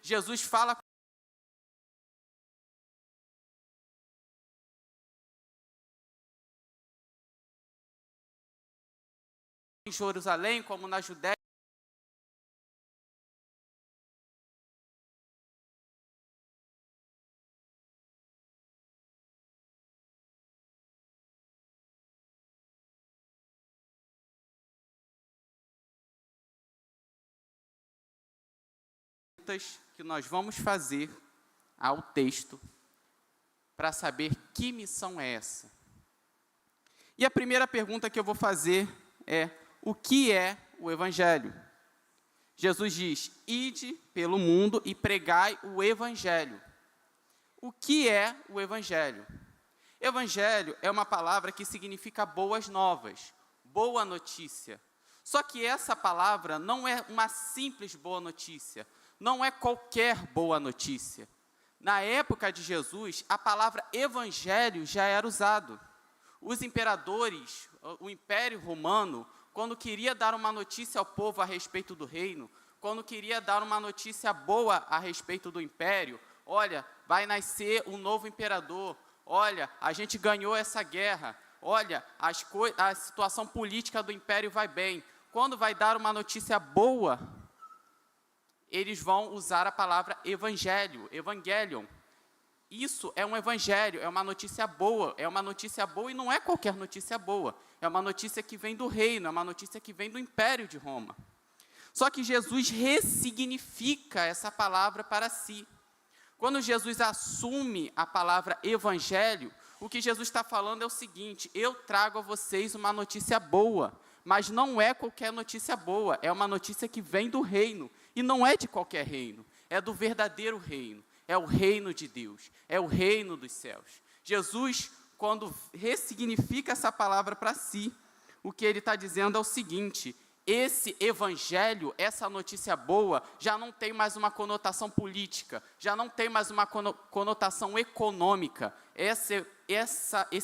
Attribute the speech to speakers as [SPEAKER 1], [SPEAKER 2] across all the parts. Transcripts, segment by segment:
[SPEAKER 1] Jesus fala em Jerusalém, como na Judéia, que nós vamos fazer ao texto para saber que missão é essa. E a primeira pergunta que eu vou fazer é: o que é o Evangelho? Jesus diz: ide pelo mundo e pregai o Evangelho. O que é o Evangelho? Evangelho é uma palavra que significa boas novas, boa notícia. Só que essa palavra não é uma simples boa notícia, não é qualquer boa notícia. Na época de Jesus, a palavra evangelho já era usado. Os imperadores, o Império Romano, quando queria dar uma notícia ao povo a respeito do reino, quando queria dar uma notícia boa a respeito do império, olha, vai nascer um novo imperador, olha, a gente ganhou essa guerra, olha, a situação política do império vai bem. Quando vai dar uma notícia boa, eles vão usar a palavra evangelho, evangelion. Isso é um evangelho, é uma notícia boa e não é qualquer notícia boa, é uma notícia que vem do reino, é uma notícia que vem do Império de Roma. Só que Jesus ressignifica essa palavra para si. Quando Jesus assume a palavra evangelho, o que Jesus está falando é o seguinte: eu trago a vocês uma notícia boa, mas não é qualquer notícia boa, é uma notícia que vem do reino, e não é de qualquer reino, é do verdadeiro reino, é o reino de Deus, é o reino dos céus. Jesus, quando ressignifica essa palavra para si, o que ele está dizendo é o seguinte: esse evangelho, essa notícia boa, já não tem mais uma conotação política, já não tem mais uma conotação econômica. Esse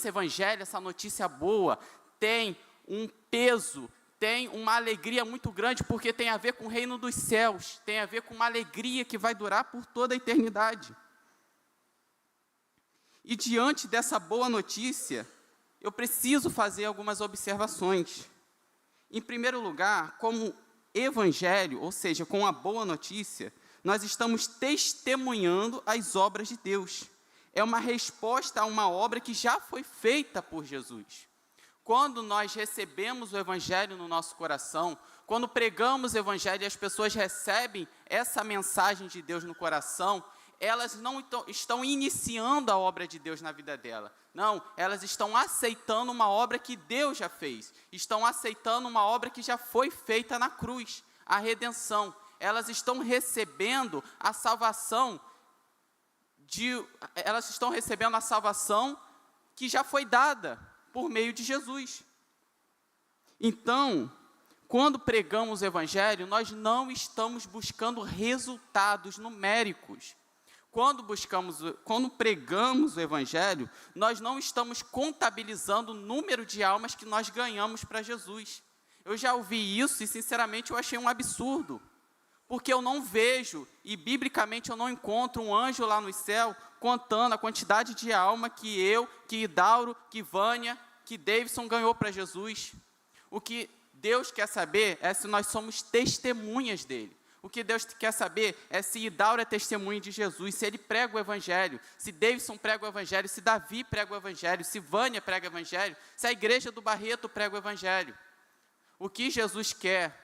[SPEAKER 1] evangelho, essa notícia boa, tem um peso, tem uma alegria muito grande, porque tem a ver com o reino dos céus, tem a ver com uma alegria que vai durar por toda a eternidade. E diante dessa boa notícia, eu preciso fazer algumas observações. Em primeiro lugar, como evangelho, ou seja, com a boa notícia, nós estamos testemunhando as obras de Deus. É uma resposta a uma obra que já foi feita por Jesus. Quando nós recebemos o evangelho no nosso coração, quando pregamos o evangelho e as pessoas recebem essa mensagem de Deus no coração, elas não estão iniciando a obra de Deus na vida dela. Não, elas estão aceitando uma obra que Deus já fez. Estão aceitando uma obra que já foi feita na cruz, a redenção. Elas estão recebendo a salvação que já foi dada por meio de Jesus. Então, quando pregamos o evangelho, nós não estamos buscando resultados numéricos. Quando pregamos o evangelho, nós não estamos contabilizando o número de almas que nós ganhamos para Jesus. Eu já ouvi isso e, sinceramente, eu achei um absurdo. Porque eu não vejo, e biblicamente eu não encontro um anjo lá no céu contando a quantidade de alma que eu, que Idauro, que Vânia, que Davidson ganhou para Jesus. O que Deus quer saber é se nós somos testemunhas dele. O que Deus quer saber é se Idauro é testemunha de Jesus, se ele prega o evangelho, se Davidson prega o evangelho, se Davi prega o evangelho, se Vânia prega o evangelho, se a igreja do Barreto prega o evangelho. O que Jesus quer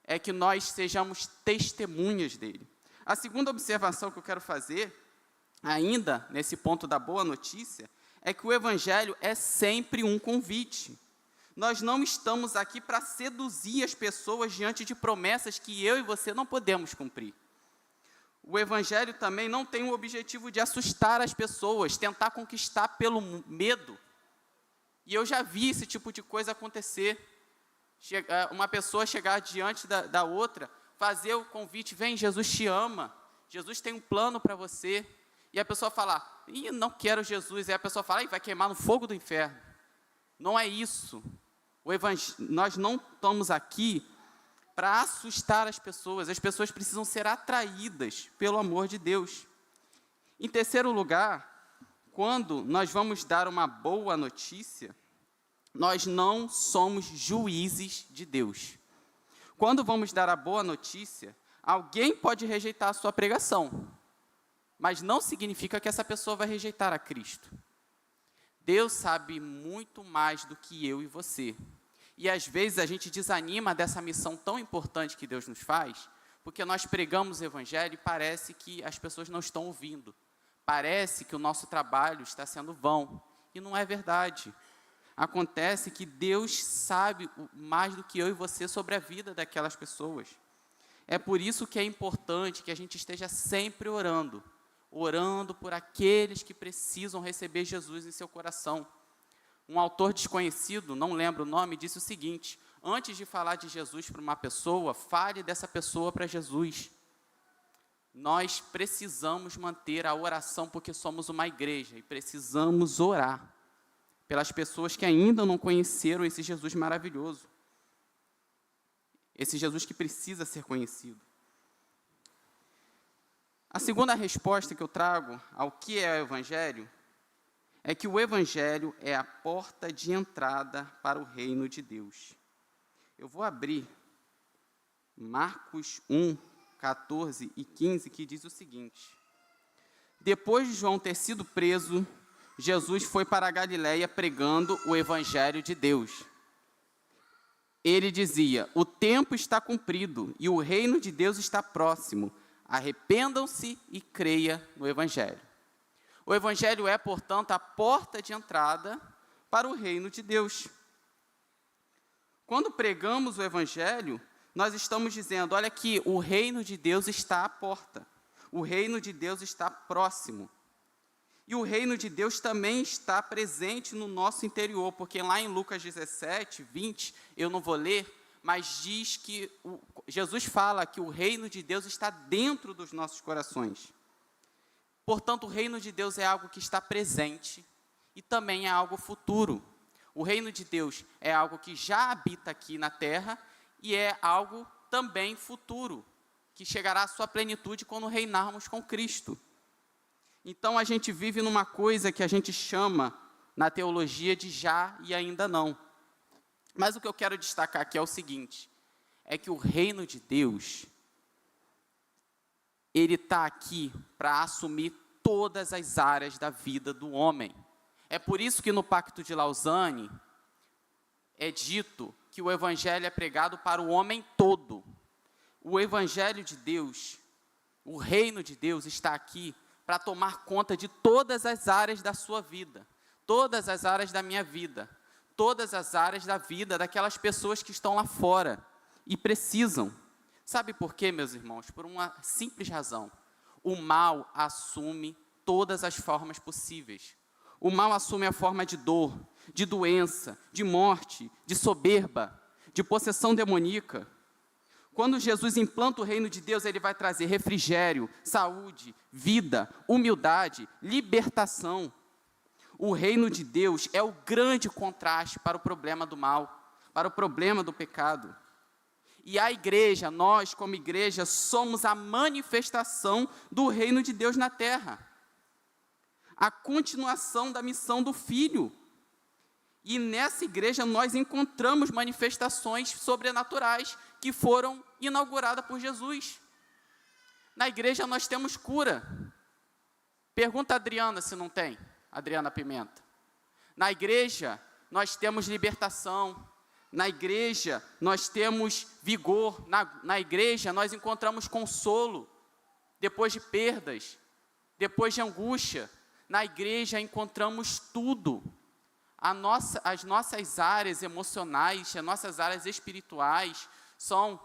[SPEAKER 1] é que nós sejamos testemunhas dele. A segunda observação que eu quero fazer, ainda nesse ponto da boa notícia, é que o evangelho é sempre um convite. Nós não estamos aqui para seduzir as pessoas diante de promessas que eu e você não podemos cumprir. O evangelho também não tem o objetivo de assustar as pessoas, tentar conquistar pelo medo. E eu já vi esse tipo de coisa acontecer. Uma pessoa chegar diante da outra, fazer o convite: vem, Jesus te ama, Jesus tem um plano para você. E a pessoa falar: não quero Jesus. E a pessoa fala: vai queimar no fogo do inferno. Não é isso. Nós não estamos aqui para assustar as pessoas precisam ser atraídas pelo amor de Deus. Em terceiro lugar, quando nós vamos dar uma boa notícia, nós não somos juízes de Deus. Quando vamos dar a boa notícia, alguém pode rejeitar a sua pregação, mas não significa que essa pessoa vai rejeitar a Cristo. Deus sabe muito mais do que eu e você. E às vezes a gente desanima dessa missão tão importante que Deus nos faz, porque nós pregamos o Evangelho e parece que as pessoas não estão ouvindo. Parece que o nosso trabalho está sendo vão. E não é verdade. Acontece que Deus sabe mais do que eu e você sobre a vida daquelas pessoas. É por isso que é importante que a gente esteja sempre orando por aqueles que precisam receber Jesus em seu coração. Um autor desconhecido, não lembro o nome, disse o seguinte: antes de falar de Jesus para uma pessoa, fale dessa pessoa para Jesus. Nós precisamos manter a oração porque somos uma igreja e precisamos orar pelas pessoas que ainda não conheceram esse Jesus maravilhoso. Esse Jesus que precisa ser conhecido. A segunda resposta que eu trago ao que é o Evangelho é que o Evangelho é a porta de entrada para o reino de Deus. Eu vou abrir Marcos 1, 14 e 15, que diz o seguinte: depois de João ter sido preso, Jesus foi para a Galiléia pregando o Evangelho de Deus. Ele dizia: o tempo está cumprido e o reino de Deus está próximo. Arrependam-se e creia no Evangelho. O Evangelho é, portanto, a porta de entrada para o reino de Deus. Quando pregamos o Evangelho, nós estamos dizendo: olha aqui, o reino de Deus está à porta. O reino de Deus está próximo. E o reino de Deus também está presente no nosso interior, porque lá em Lucas 17, 20, eu não vou ler, mas diz que Jesus fala que o reino de Deus está dentro dos nossos corações. Portanto, o reino de Deus é algo que está presente e também é algo futuro. O reino de Deus é algo que já habita aqui na terra e é algo também futuro, que chegará à sua plenitude quando reinarmos com Cristo. Então, a gente vive numa coisa que a gente chama, na teologia, de já e ainda não. Mas o que eu quero destacar aqui é o seguinte, é que o reino de Deus, ele está aqui para assumir todas as áreas da vida do homem. É por isso que no Pacto de Lausanne é dito que o Evangelho é pregado para o homem todo. O Evangelho de Deus, o reino de Deus está aqui para tomar conta de todas as áreas da sua vida, todas as áreas da minha vida, todas as áreas da vida daquelas pessoas que estão lá fora e precisam. Sabe por quê, meus irmãos? Por uma simples razão. O mal assume todas as formas possíveis. O mal assume a forma de dor, de doença, de morte, de soberba, de possessão demoníaca. Quando Jesus implanta o reino de Deus, ele vai trazer refrigério, saúde, vida, humildade, libertação. O reino de Deus é o grande contraste para o problema do mal, para o problema do pecado. E a igreja, nós como igreja, somos a manifestação do reino de Deus na terra. A continuação da missão do Filho. E nessa igreja nós encontramos manifestações sobrenaturais que foram inauguradas por Jesus. Na igreja nós temos cura. Pergunta a Adriana se não tem, Adriana Pimenta. Na igreja nós temos libertação. Na igreja nós temos vigor. Na igreja nós encontramos consolo depois de perdas, depois de angústia. Na igreja encontramos tudo. As nossas áreas emocionais, as nossas áreas espirituais são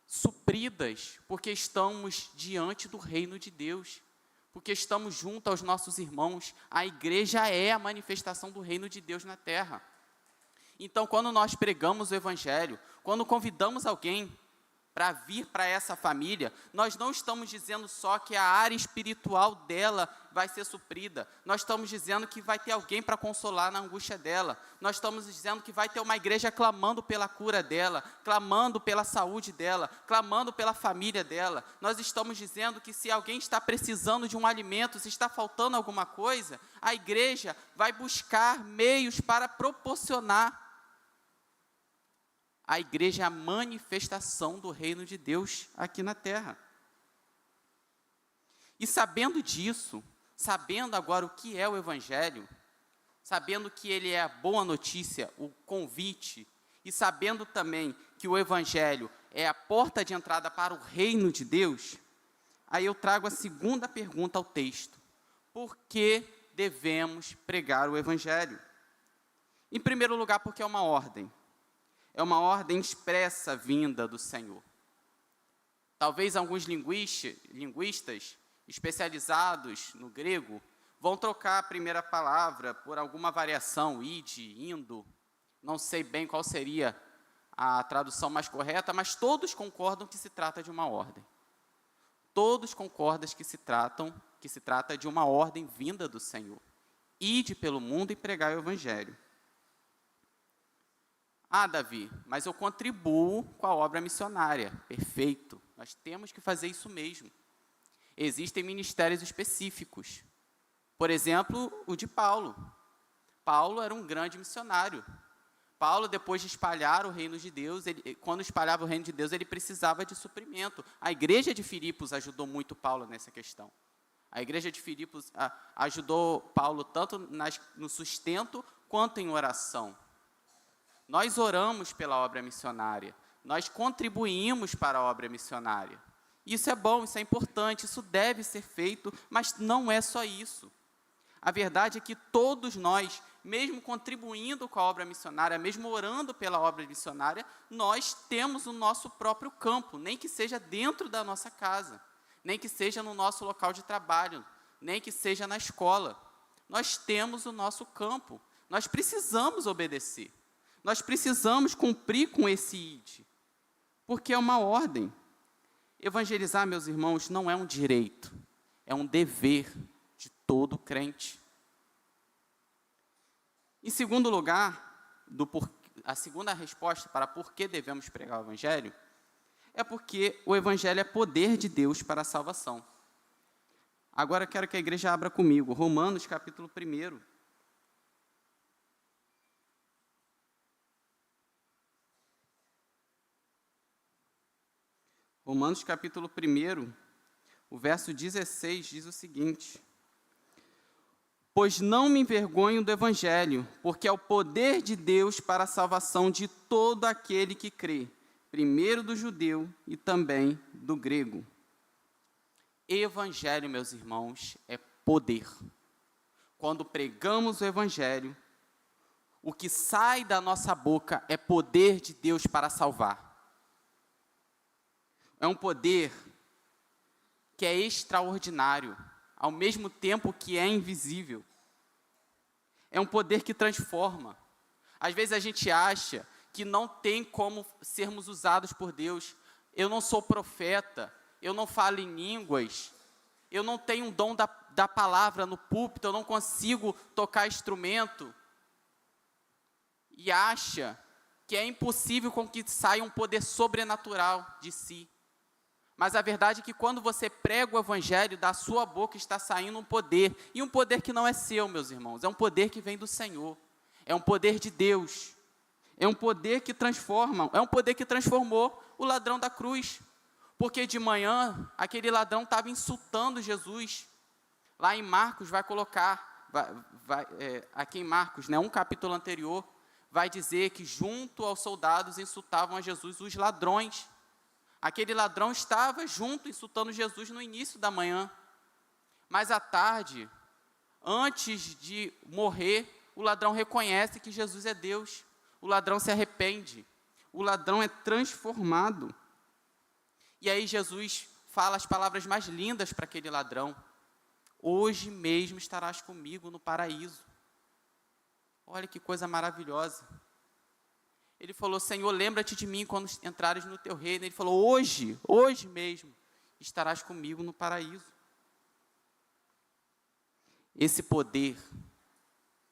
[SPEAKER 1] supridas porque estamos diante do reino de Deus, porque estamos junto aos nossos irmãos. A igreja é a manifestação do reino de Deus na terra. Então, quando nós pregamos o Evangelho, quando convidamos alguém para vir para essa família, nós não estamos dizendo só que a área espiritual dela vai ser suprida. Nós estamos dizendo que vai ter alguém para consolar na angústia dela. Nós estamos dizendo que vai ter uma igreja clamando pela cura dela, clamando pela saúde dela, clamando pela família dela. Nós estamos dizendo que se alguém está precisando de um alimento, se está faltando alguma coisa, a igreja vai buscar meios para proporcionar. A igreja é a manifestação do reino de Deus aqui na terra. E sabendo disso, sabendo agora o que é o Evangelho, sabendo que ele é a boa notícia, o convite, e sabendo também que o Evangelho é a porta de entrada para o reino de Deus, aí eu trago a segunda pergunta ao texto. Por que devemos pregar o Evangelho? Em primeiro lugar, porque é uma ordem. É uma ordem expressa vinda do Senhor. Talvez alguns linguistas especializados no grego vão trocar a primeira palavra por alguma variação, ide, indo. Não sei bem qual seria a tradução mais correta, mas todos concordam que se trata de uma ordem. Todos concordam que se trata de uma ordem vinda do Senhor. Ide pelo mundo e pregai o Evangelho. Ah, Davi, mas eu contribuo com a obra missionária. Perfeito, nós temos que fazer isso mesmo. Existem ministérios específicos. Por exemplo, o de Paulo. Paulo era um grande missionário. Paulo, depois de espalhar o reino de Deus, quando espalhava o reino de Deus, ele precisava de suprimento. A igreja de Filipos ajudou muito Paulo nessa questão. A igreja de Filipos ajudou Paulo tanto no sustento quanto em oração. Nós oramos pela obra missionária, nós contribuímos para a obra missionária. Isso é bom, isso é importante, isso deve ser feito, mas não é só isso. A verdade é que todos nós, mesmo contribuindo com a obra missionária, mesmo orando pela obra missionária, nós temos o nosso próprio campo, nem que seja dentro da nossa casa, nem que seja no nosso local de trabalho, nem que seja na escola. Nós temos o nosso campo, nós precisamos obedecer. Nós precisamos cumprir com esse ide, porque é uma ordem. Evangelizar, meus irmãos, não é um direito, é um dever de todo crente. Em segundo lugar, a segunda resposta para por que devemos pregar o Evangelho, é porque o Evangelho é poder de Deus para a salvação. Agora eu quero que a igreja abra comigo, Romanos capítulo 1. Romanos capítulo 1, o verso 16 diz o seguinte: pois não me envergonho do Evangelho, porque é o poder de Deus para a salvação de todo aquele que crê, primeiro do judeu e também do grego. Evangelho, meus irmãos, é poder. Quando pregamos o Evangelho, o que sai da nossa boca é poder de Deus para salvar. É um poder que é extraordinário, ao mesmo tempo que é invisível. É um poder que transforma. Às vezes a gente acha que não tem como sermos usados por Deus. Eu não sou profeta, eu não falo em línguas, eu não tenho um dom da palavra no púlpito, eu não consigo tocar instrumento. E acha que é impossível com que saia um poder sobrenatural de si. Mas a verdade é que quando você prega o Evangelho, da sua boca está saindo um poder. E um poder que não é seu, meus irmãos. É um poder que vem do Senhor. É um poder de Deus. É um poder que transforma. É um poder que transformou o ladrão da cruz. Porque de manhã, aquele ladrão estava insultando Jesus. Lá em Marcos vai colocar, aqui em Marcos, um capítulo anterior, vai dizer que junto aos soldados insultavam a Jesus os ladrões. Aquele ladrão estava junto, insultando Jesus no início da manhã. Mas à tarde, antes de morrer, o ladrão reconhece que Jesus é Deus. O ladrão se arrepende. O ladrão é transformado. E aí Jesus fala as palavras mais lindas para aquele ladrão. Hoje mesmo estarás comigo no paraíso. Olha que coisa maravilhosa. ele falou: Senhor, lembra-te de mim quando entrares no teu reino. Ele falou: hoje mesmo, estarás comigo no paraíso. Esse poder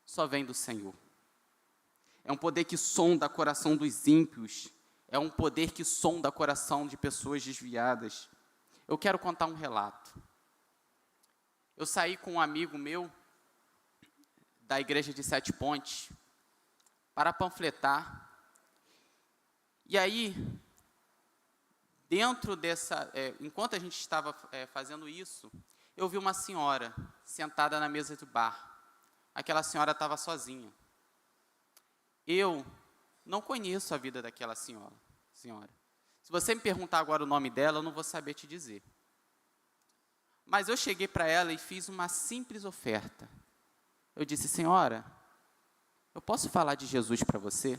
[SPEAKER 1] só vem do Senhor. É um poder que sonda o coração dos ímpios. É um poder que sonda o coração de pessoas desviadas. Eu quero contar um relato. Eu saí com um amigo meu, da igreja de Sete Pontes, para panfletar. E aí, dentro dessa, enquanto a gente estava fazendo isso, eu vi uma senhora sentada na mesa do bar. Aquela senhora estava sozinha. Eu não conheço a vida daquela senhora. Se você me perguntar agora o nome dela, eu não vou saber te dizer. Mas eu cheguei para ela e fiz uma simples oferta. Eu disse: senhora, eu posso falar de Jesus para você?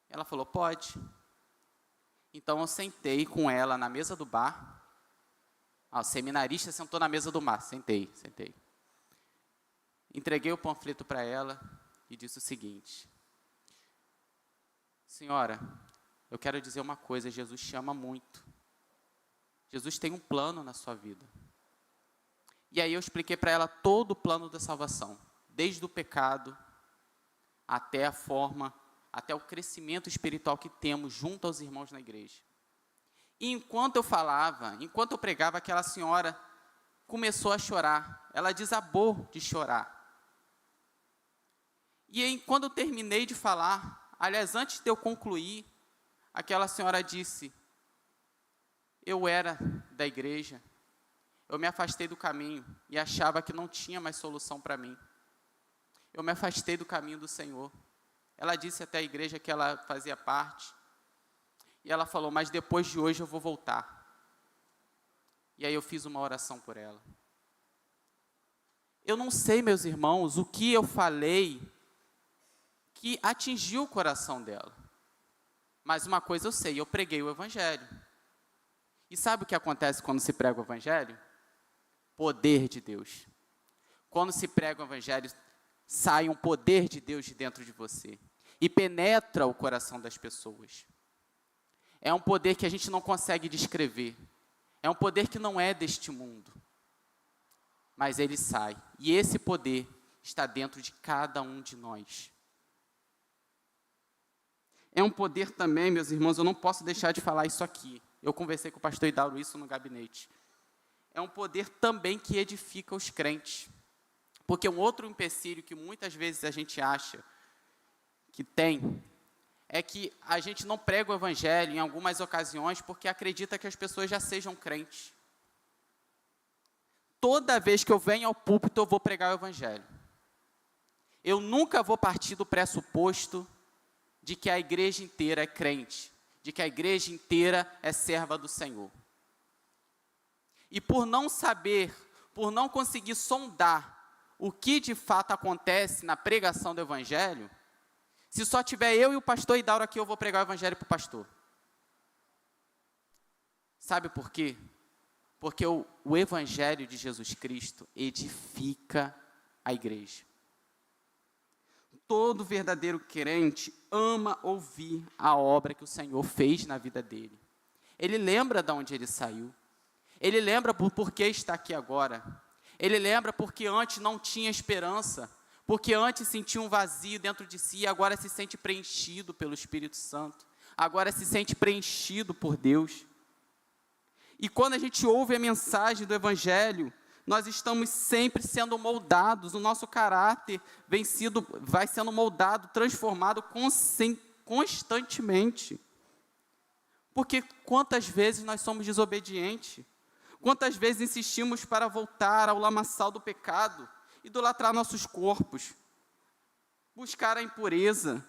[SPEAKER 1] Ela falou: pode. Então eu sentei com ela na mesa do bar. O seminarista sentou na mesa do bar. Sentei. Entreguei o panfleto para ela e disse o seguinte: senhora, eu quero dizer uma coisa, Jesus te ama muito. Jesus tem um plano na sua vida. E aí eu expliquei para ela todo o plano da salvação, desde o pecado até a forma, até o crescimento espiritual que temos junto aos irmãos na igreja. E enquanto eu falava, enquanto eu pregava, aquela senhora começou a chorar. Ela desabou de chorar. E aí, quando eu terminei de falar, aliás, antes de eu concluir, aquela senhora disse: eu era da igreja, eu me afastei do caminho e achava que não tinha mais solução para mim. Eu me afastei do caminho do Senhor. Ela disse até a igreja que ela fazia parte. E ela falou: mas depois de hoje eu vou voltar. E aí eu fiz uma oração por ela. Eu não sei, meus irmãos, o que eu falei que atingiu o coração dela. Mas uma coisa eu sei, eu preguei o Evangelho. E sabe o que acontece quando se prega o Evangelho? Poder de Deus. Quando se prega o Evangelho, sai um poder de Deus de dentro de você. E penetra o coração das pessoas. É um poder que a gente não consegue descrever. É um poder que não é deste mundo. Mas ele sai. E esse poder está dentro de cada um de nós. É um poder também, meus irmãos, eu não posso deixar de falar isso aqui. Eu conversei com o pastor Hidauro isso no gabinete. É um poder também que edifica os crentes. Porque um outro empecilho que muitas vezes a gente acha que tem, é que a gente não prega o Evangelho em algumas ocasiões porque acredita que as pessoas já sejam crentes. Toda vez que eu venho ao púlpito, eu vou pregar o Evangelho. Eu nunca vou partir do pressuposto de que a igreja inteira é crente, de que a igreja inteira é serva do Senhor. E por não saber, por não conseguir sondar o que de fato acontece na pregação do Evangelho, se só tiver eu e o pastor Hidauro aqui, eu vou pregar o Evangelho para o pastor. Sabe por quê? Porque o Evangelho de Jesus Cristo edifica a igreja. Todo verdadeiro crente ama ouvir a obra que o Senhor fez na vida dele. Ele lembra de onde ele saiu. Ele lembra por que está aqui agora. Ele lembra porque antes não tinha esperança. Porque antes sentia um vazio dentro de si e agora se sente preenchido pelo Espírito Santo. Agora se sente preenchido por Deus. E quando a gente ouve a mensagem do Evangelho, nós estamos sempre sendo moldados, o nosso caráter vai sendo moldado, transformado constantemente. Porque quantas vezes nós somos desobedientes? Quantas vezes insistimos para voltar ao lamaçal do pecado, idolatrar nossos corpos, buscar a impureza,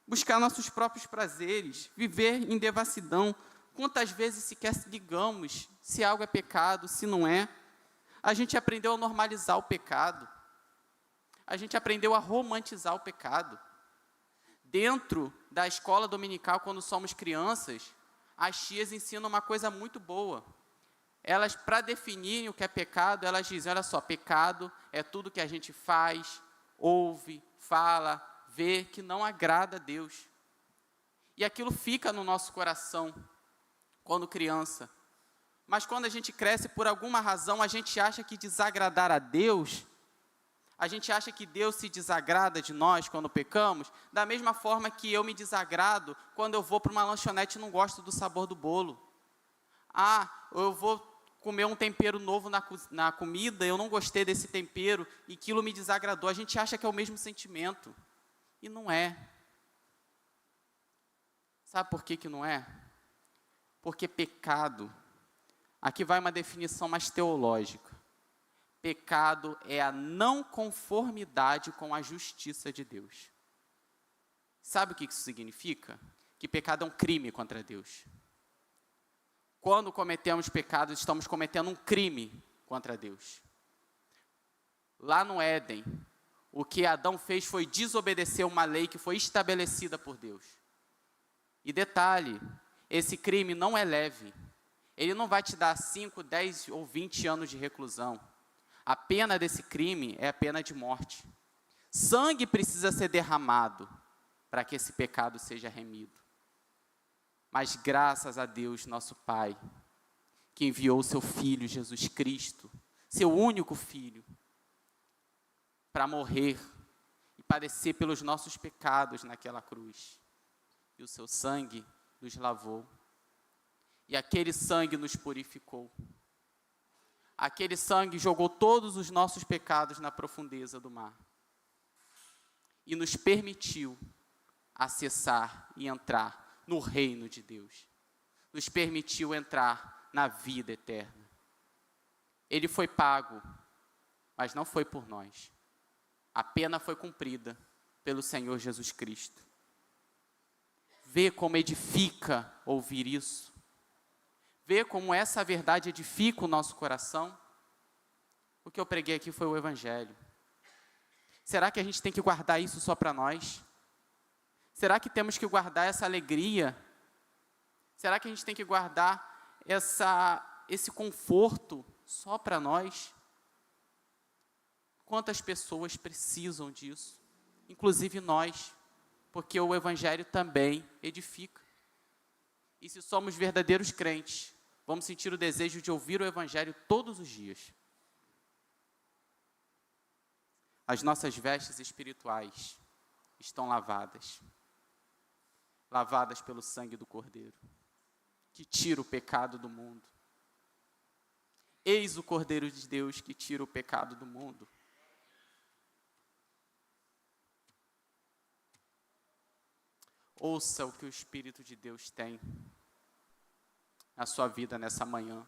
[SPEAKER 1] buscar nossos próprios prazeres, viver em devassidão? Quantas vezes sequer ligamos se algo é pecado, se não é? A gente aprendeu a normalizar o pecado. A gente aprendeu a romantizar o pecado. Dentro da escola dominical, quando somos crianças, as tias ensinam uma coisa muito boa. Elas, para definirem o que é pecado, elas dizem: olha só, pecado é tudo que a gente faz, ouve, fala, vê que não agrada a Deus. E aquilo fica no nosso coração, quando criança. Mas quando a gente cresce, por alguma razão, a gente acha que desagradar a Deus, a gente acha que Deus se desagrada de nós quando pecamos, da mesma forma que eu me desagrado quando eu vou para uma lanchonete e não gosto do sabor do bolo. Eu vou comer um tempero novo na comida, eu não gostei desse tempero e aquilo me desagradou. A gente acha que é o mesmo sentimento. E não é. Sabe por que não é? Porque pecado, aqui vai uma definição mais teológica. Pecado é a não conformidade com a justiça de Deus. Sabe o que isso significa? Que pecado é um crime contra Deus. Quando cometemos pecados, estamos cometendo um crime contra Deus. Lá no Éden, o que Adão fez foi desobedecer uma lei que foi estabelecida por Deus. E detalhe, esse crime não é leve. Ele não vai te dar 5, 10 ou 20 anos de reclusão. A pena desse crime é a pena de morte. Sangue precisa ser derramado para que esse pecado seja remido. Mas graças a Deus, nosso Pai, que enviou o seu Filho, Jesus Cristo, seu único Filho, para morrer e padecer pelos nossos pecados naquela cruz. E o seu sangue nos lavou. E aquele sangue nos purificou. Aquele sangue jogou todos os nossos pecados na profundeza do mar. E nos permitiu acessar e entrar no reino de Deus. Nos permitiu entrar na vida eterna. Ele foi pago, mas não foi por nós. A pena foi cumprida pelo Senhor Jesus Cristo. Vê como edifica ouvir isso. Vê como essa verdade edifica o nosso coração. O que eu preguei aqui foi o Evangelho. Será que a gente tem que guardar isso só para nós? Será que temos que guardar essa alegria? Será que a gente tem que guardar esse conforto só para nós? Quantas pessoas precisam disso? Inclusive nós, porque o Evangelho também edifica. E se somos verdadeiros crentes, vamos sentir o desejo de ouvir o Evangelho todos os dias. As nossas vestes espirituais estão lavadas. Lavadas pelo sangue do Cordeiro, que tira o pecado do mundo. Eis o Cordeiro de Deus que tira o pecado do mundo. Ouça o que o Espírito de Deus tem na sua vida nessa manhã.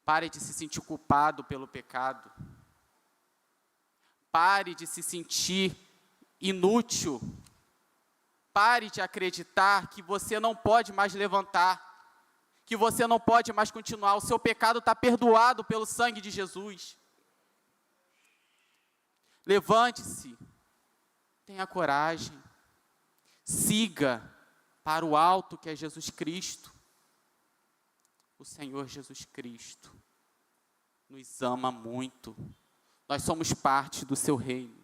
[SPEAKER 1] Pare de se sentir culpado pelo pecado. Pare de se sentir inútil. Pare de acreditar que você não pode mais levantar, que você não pode mais continuar. O seu pecado está perdoado pelo sangue de Jesus. Levante-se, tenha coragem, siga para o alto que é Jesus Cristo. O Senhor Jesus Cristo nos ama muito. Nós somos parte do seu reino.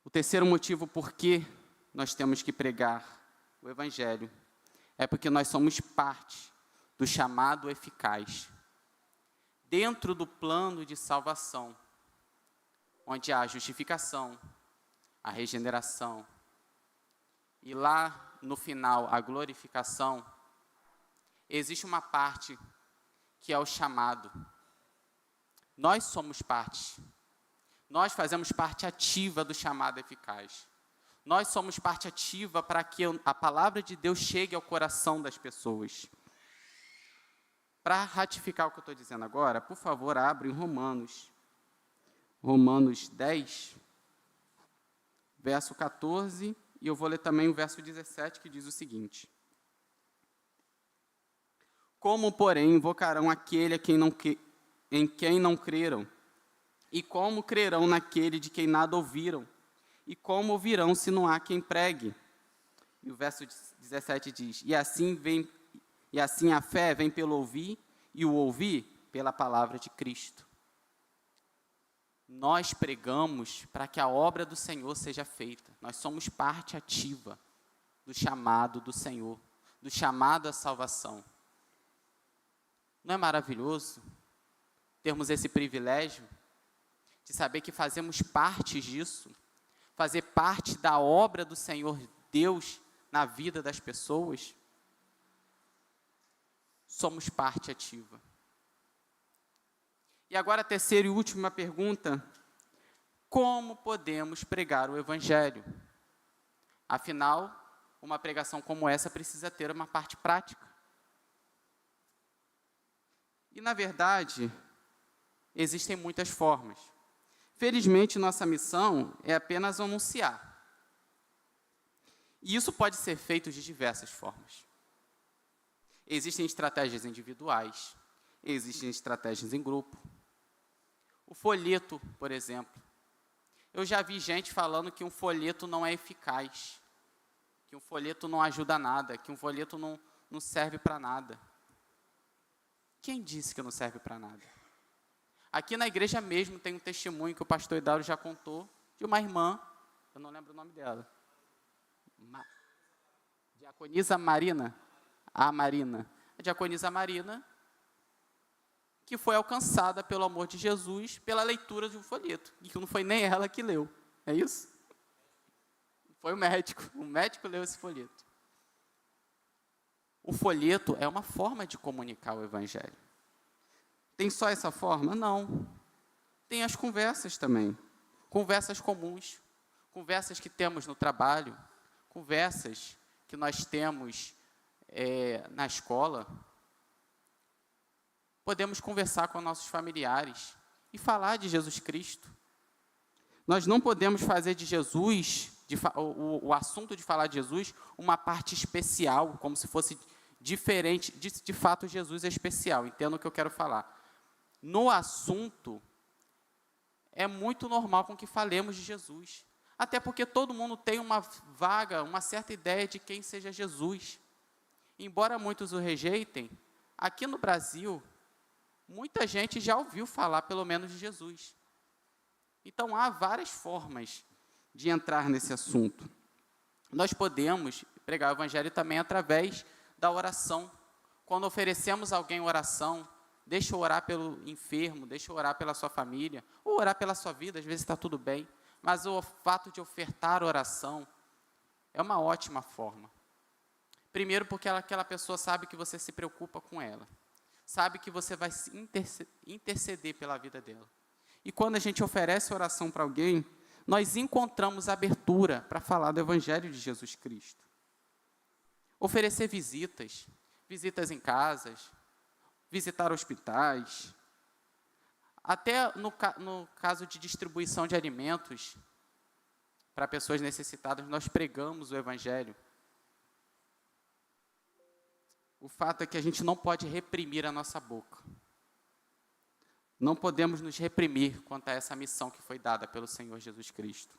[SPEAKER 1] O terceiro motivo por que nós temos que pregar o Evangelho é porque nós somos parte do chamado eficaz, dentro do plano de salvação, onde há a justificação, a regeneração, e lá no final a glorificação, existe uma parte que é o chamado. Nós somos parte. Nós fazemos parte ativa do chamado eficaz. Nós somos parte ativa para que a palavra de Deus chegue ao coração das pessoas. Para ratificar o que eu estou dizendo agora, por favor, abre em Romanos 10, verso 14, e eu vou ler também o verso 17, que diz o seguinte: como, porém, invocarão aquele em quem não creram? E como crerão naquele de quem nada ouviram? E como ouvirão se não há quem pregue? E o verso 17 diz: e assim a fé vem pelo ouvir, e o ouvir pela palavra de Cristo. Nós pregamos para que a obra do Senhor seja feita. Nós somos parte ativa do chamado do Senhor, do chamado à salvação. Não é maravilhoso termos esse privilégio de saber que fazemos parte disso, fazer parte da obra do Senhor Deus na vida das pessoas? Somos parte ativa. E agora a terceira e última pergunta: como podemos pregar o Evangelho? Afinal, uma pregação como essa precisa ter uma parte prática. E, na verdade, existem muitas formas. Felizmente, nossa missão é apenas anunciar. E isso pode ser feito de diversas formas. Existem estratégias individuais, existem estratégias em grupo. O folheto, por exemplo. Eu já vi gente falando que um folheto não é eficaz, que um folheto não ajuda a nada, que um folheto não serve para nada. Quem disse que não serve para nada? Aqui na igreja mesmo tem um testemunho que o pastor Hidauro já contou, de uma irmã, eu não lembro o nome dela, Diaconisa Marina, a Diaconisa Marina, que foi alcançada pelo amor de Jesus pela leitura de um folheto, e que não foi nem ela que leu, é isso? Foi o médico leu esse folheto. O folheto é uma forma de comunicar o Evangelho. Tem só essa forma? Não. Tem as conversas também. Conversas comuns. Conversas que temos no trabalho. Conversas que nós temos na escola. Podemos conversar com nossos familiares e falar de Jesus Cristo. Nós não podemos fazer de Jesus, o assunto de falar de Jesus, uma parte especial, como se fosse diferente. De fato, Jesus é especial, entenda o que eu quero falar. No assunto, é muito normal com que falemos de Jesus. Até porque todo mundo tem uma certa ideia de quem seja Jesus. Embora muitos o rejeitem, aqui no Brasil, muita gente já ouviu falar, pelo menos, de Jesus. Então, há várias formas de entrar nesse assunto. Nós podemos pregar o Evangelho também através da oração. Quando oferecemos a alguém oração, deixa eu orar pelo enfermo, deixa eu orar pela sua família, ou orar pela sua vida, às vezes está tudo bem. Mas o fato de ofertar oração é uma ótima forma. Primeiro, porque aquela pessoa sabe que você se preocupa com ela. Sabe que você vai interceder pela vida dela. E quando a gente oferece oração para alguém, nós encontramos abertura para falar do Evangelho de Jesus Cristo. Oferecer visitas em casas, visitar hospitais, até no caso de distribuição de alimentos para pessoas necessitadas, nós pregamos o Evangelho. O fato é que a gente não pode reprimir a nossa boca. Não podemos nos reprimir quanto a essa missão que foi dada pelo Senhor Jesus Cristo.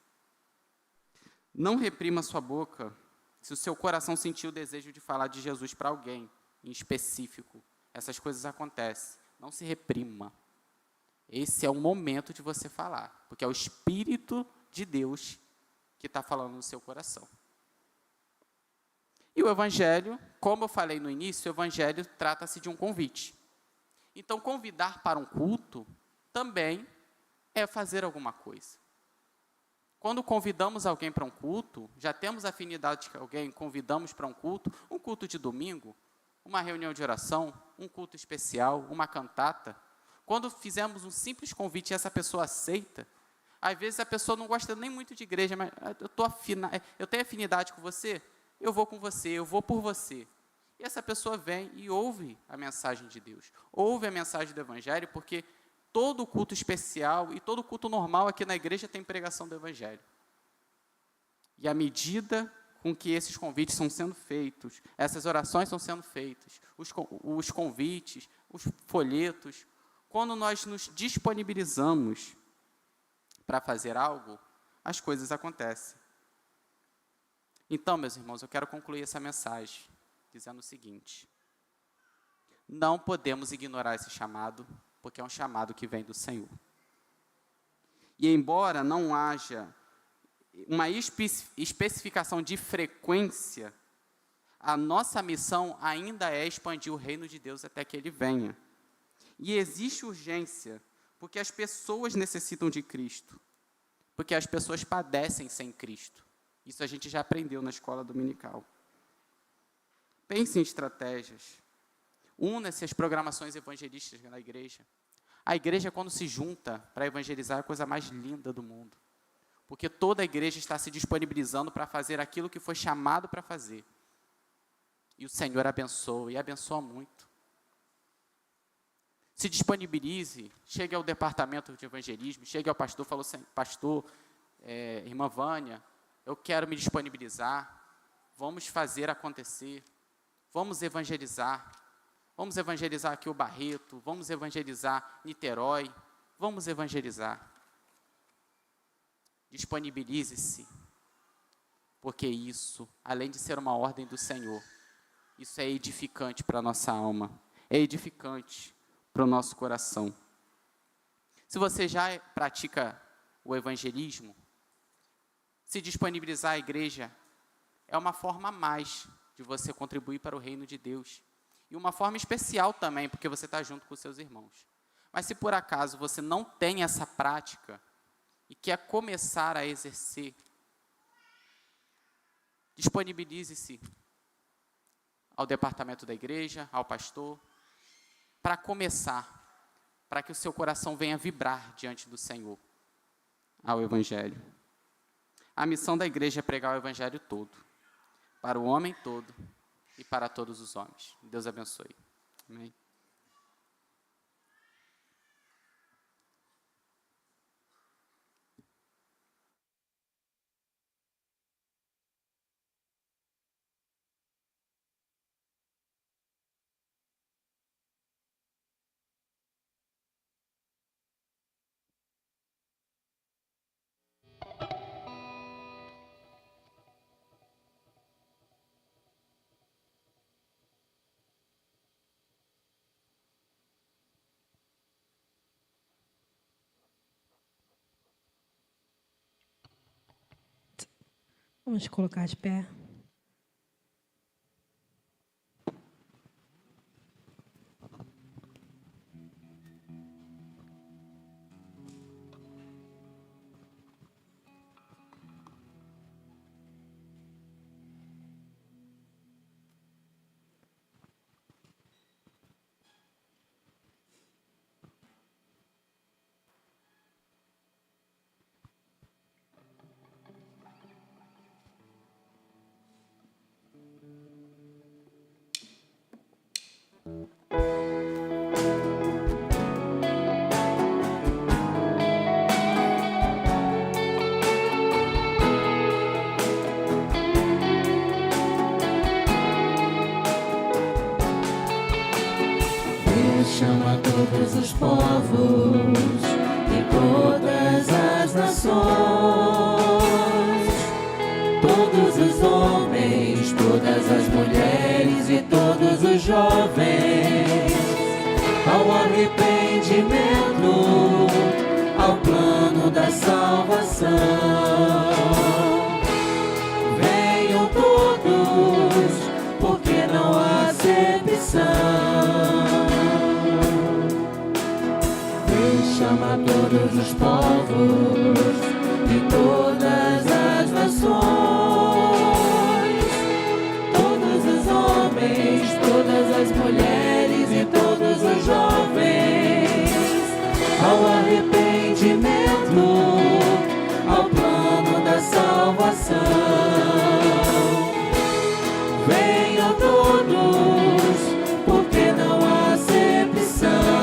[SPEAKER 1] Não reprima a sua boca se o seu coração sentir o desejo de falar de Jesus para alguém em específico. Essas coisas acontecem. Não se reprima. Esse é o momento de você falar, porque é o Espírito de Deus que está falando no seu coração. E o Evangelho, como eu falei no início, o Evangelho trata-se de um convite. Então, convidar para um culto também é fazer alguma coisa. Quando convidamos alguém para um culto, já temos afinidade com alguém, convidamos para um culto de domingo, uma reunião de oração, um culto especial, uma cantata. Quando fizemos um simples convite e essa pessoa aceita, às vezes a pessoa não gosta nem muito de igreja, mas eu tenho afinidade com você, eu vou com você, eu vou por você. E essa pessoa vem e ouve a mensagem de Deus, ouve a mensagem do Evangelho, porque todo culto especial e todo culto normal aqui na igreja tem pregação do Evangelho. E à medida com que esses convites estão sendo feitos, essas orações estão sendo feitas, os convites, os folhetos, quando nós nos disponibilizamos para fazer algo, as coisas acontecem. Então, meus irmãos, eu quero concluir essa mensagem dizendo o seguinte: não podemos ignorar esse chamado, porque é um chamado que vem do Senhor. E embora não haja uma especificação de frequência, a nossa missão ainda é expandir o reino de Deus até que ele venha. E existe urgência, porque as pessoas necessitam de Cristo, porque as pessoas padecem sem Cristo. Isso a gente já aprendeu na escola dominical. Pense em estratégias. Una-se às programações evangelísticas na igreja. A igreja, quando se junta para evangelizar, é a coisa mais linda do mundo. Porque toda a igreja está se disponibilizando para fazer aquilo que foi chamado para fazer. E o Senhor abençoa, e abençoa muito. Se disponibilize, chegue ao departamento de evangelismo, chegue ao pastor, falou assim, pastor, irmã Vânia, eu quero me disponibilizar, vamos fazer acontecer, vamos evangelizar aqui o Barreto, vamos evangelizar Niterói, vamos evangelizar. Disponibilize-se, porque isso, além de ser uma ordem do Senhor, isso é edificante para a nossa alma, é edificante para o nosso coração. Se você já pratica o evangelismo, se disponibilizar à igreja é uma forma a mais de você contribuir para o reino de Deus. E uma forma especial também, porque você está junto com os seus irmãos. Mas se por acaso você não tem essa prática e quer começar a exercer, disponibilize-se ao departamento da igreja, ao pastor, para começar, para que o seu coração venha vibrar diante do Senhor, ao Evangelho. A missão da igreja é pregar o Evangelho todo, para o homem todo e para todos os homens. Deus abençoe. Amém.
[SPEAKER 2] Vamos colocar de pé.
[SPEAKER 3] Chama todos os povos e todas as nações, todos os homens, todas as mulheres e todos os jovens, ao arrependimento, ao plano da salvação. Venham todos, porque não há acepção. Chama todos os povos e todas as nações, todos os homens, todas as mulheres e todos os jovens, ao arrependimento, ao plano da salvação. Venham todos, porque não há acepção.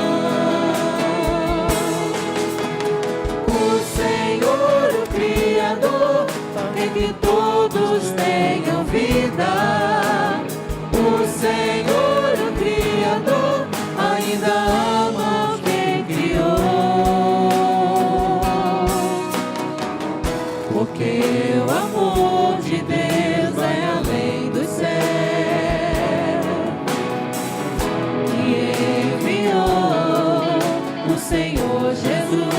[SPEAKER 3] Que todos tenham vida. O Senhor, o Criador, ainda ama quem criou, porque o amor de Deus é além do céu, e enviou o Senhor Jesus.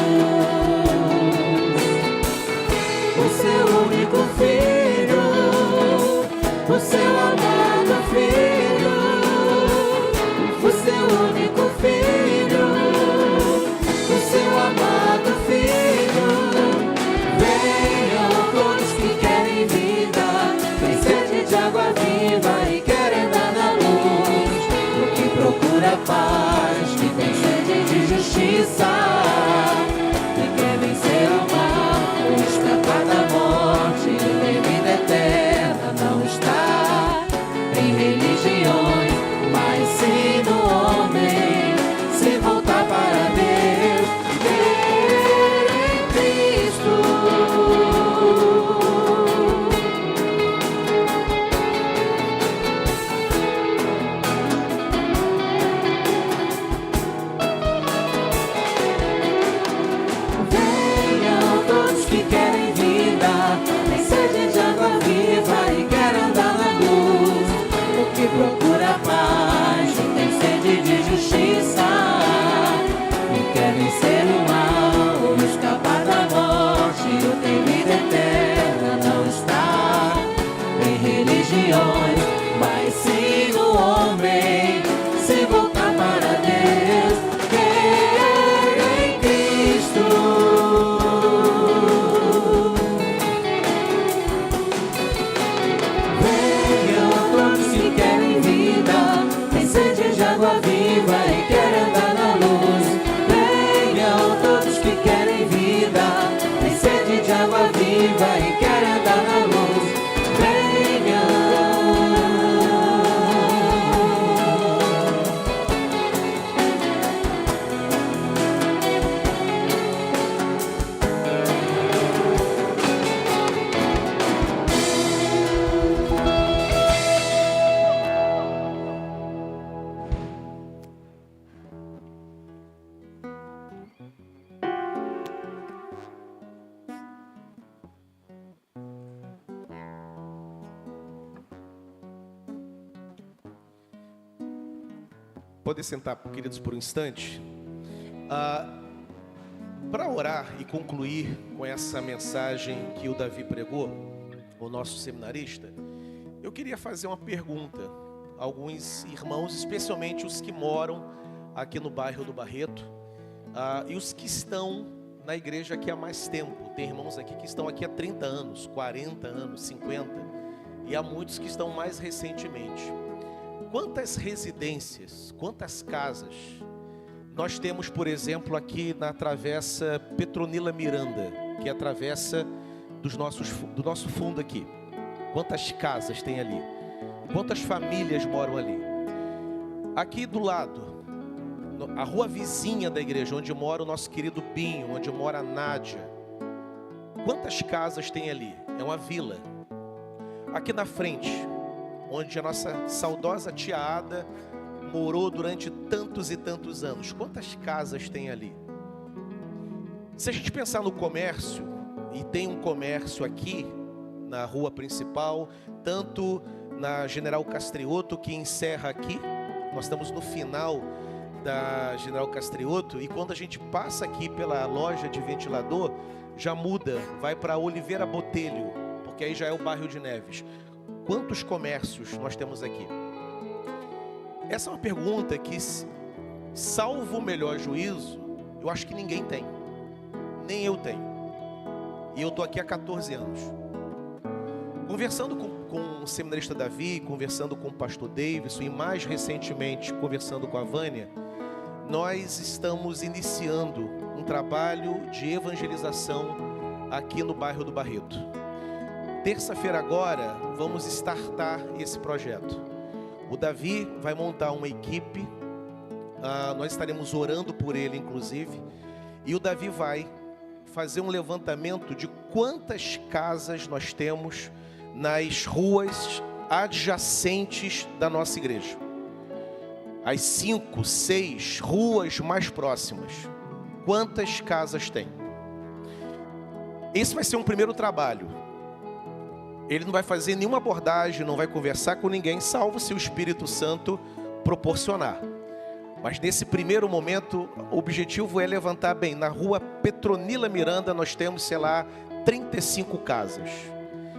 [SPEAKER 4] Pode sentar, queridos, por um instante. Para orar e concluir com essa mensagem que o Davi pregou, o nosso seminarista, eu queria fazer uma pergunta a alguns irmãos, especialmente os que moram aqui no bairro do Barreto, e os que estão na igreja aqui há mais tempo. Tem irmãos aqui que estão aqui há 30 anos, 40 anos, 50, e há muitos que estão mais recentemente. Quantas residências, quantas casas nós temos, por exemplo, aqui na travessa Petronila Miranda, que é a travessa do nosso fundo aqui? Quantas casas tem ali? Quantas famílias moram ali? Aqui do lado, a rua vizinha da igreja, onde mora o nosso querido Binho, onde mora a Nádia. Quantas casas tem ali? É uma vila. Aqui na frente, onde a nossa saudosa tia Ada morou durante tantos e tantos anos. Quantas casas tem ali? Se a gente pensar no comércio, e tem um comércio aqui na rua principal, tanto na General Castriotto, que encerra aqui, nós estamos no final da General Castriotto, e quando a gente passa aqui pela loja de ventilador, já muda, vai para Oliveira Botelho, porque aí já é o bairro de Neves. Quantos comércios nós temos aqui? Essa é uma pergunta que, salvo o melhor juízo, eu acho que ninguém tem. Nem eu tenho. E eu estou aqui há 14 anos. Conversando com o seminarista Davi, conversando com o pastor Davidson e mais recentemente conversando com a Vânia, nós estamos iniciando um trabalho de evangelização aqui no bairro do Barreto. Terça-feira agora vamos startar esse projeto. O Davi vai montar uma equipe, nós estaremos orando por ele inclusive, e o Davi vai fazer um levantamento de quantas casas nós temos nas ruas adjacentes da nossa igreja. As 5, 6 ruas mais próximas. Quantas casas tem? Esse vai ser um primeiro trabalho. Ele não vai fazer nenhuma abordagem, não vai conversar com ninguém, salvo se o Espírito Santo proporcionar. Mas nesse primeiro momento, o objetivo é levantar bem. Na rua Petronila Miranda nós temos, sei lá, 35 casas.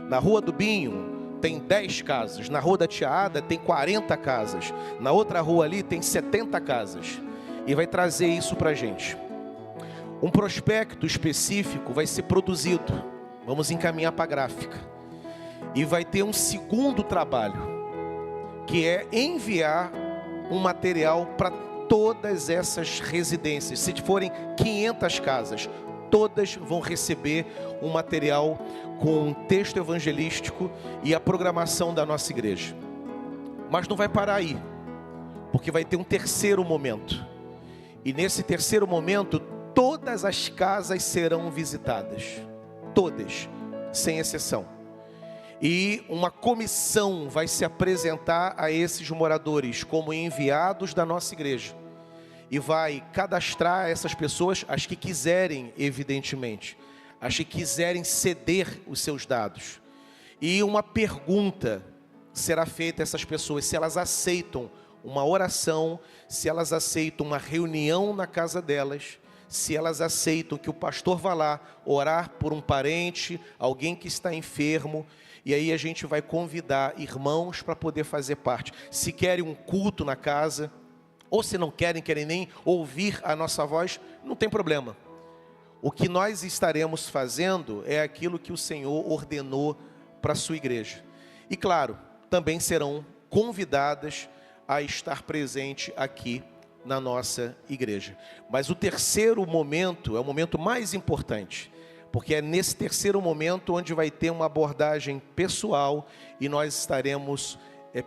[SPEAKER 4] Na rua do Binho tem 10 casas. Na rua da Tia Ada tem 40 casas. Na outra rua ali tem 70 casas. E vai trazer isso para a gente. Um prospecto específico vai ser produzido. Vamos encaminhar para a gráfica. E vai ter um segundo trabalho, que é enviar um material para todas essas residências. Se forem 500 casas, todas vão receber um material com um texto evangelístico e a programação da nossa igreja. Mas não vai parar aí, porque vai ter um terceiro momento. E nesse terceiro momento, todas as casas serão visitadas. Todas, sem exceção. E uma comissão vai se apresentar a esses moradores como enviados da nossa igreja. E vai cadastrar essas pessoas, as que quiserem, evidentemente. As que quiserem ceder os seus dados. E uma pergunta será feita a essas pessoas, se elas aceitam uma oração, se elas aceitam uma reunião na casa delas, se elas aceitam que o pastor vá lá orar por um parente, alguém que está enfermo. E aí a gente vai convidar irmãos para poder fazer parte. Se querem um culto na casa, ou se não querem nem ouvir a nossa voz, não tem problema. O que nós estaremos fazendo é aquilo que o Senhor ordenou para a sua igreja. E claro, também serão convidadas a estar presente aqui na nossa igreja. Mas o terceiro momento é o momento mais importante. Porque é nesse terceiro momento onde vai ter uma abordagem pessoal e nós estaremos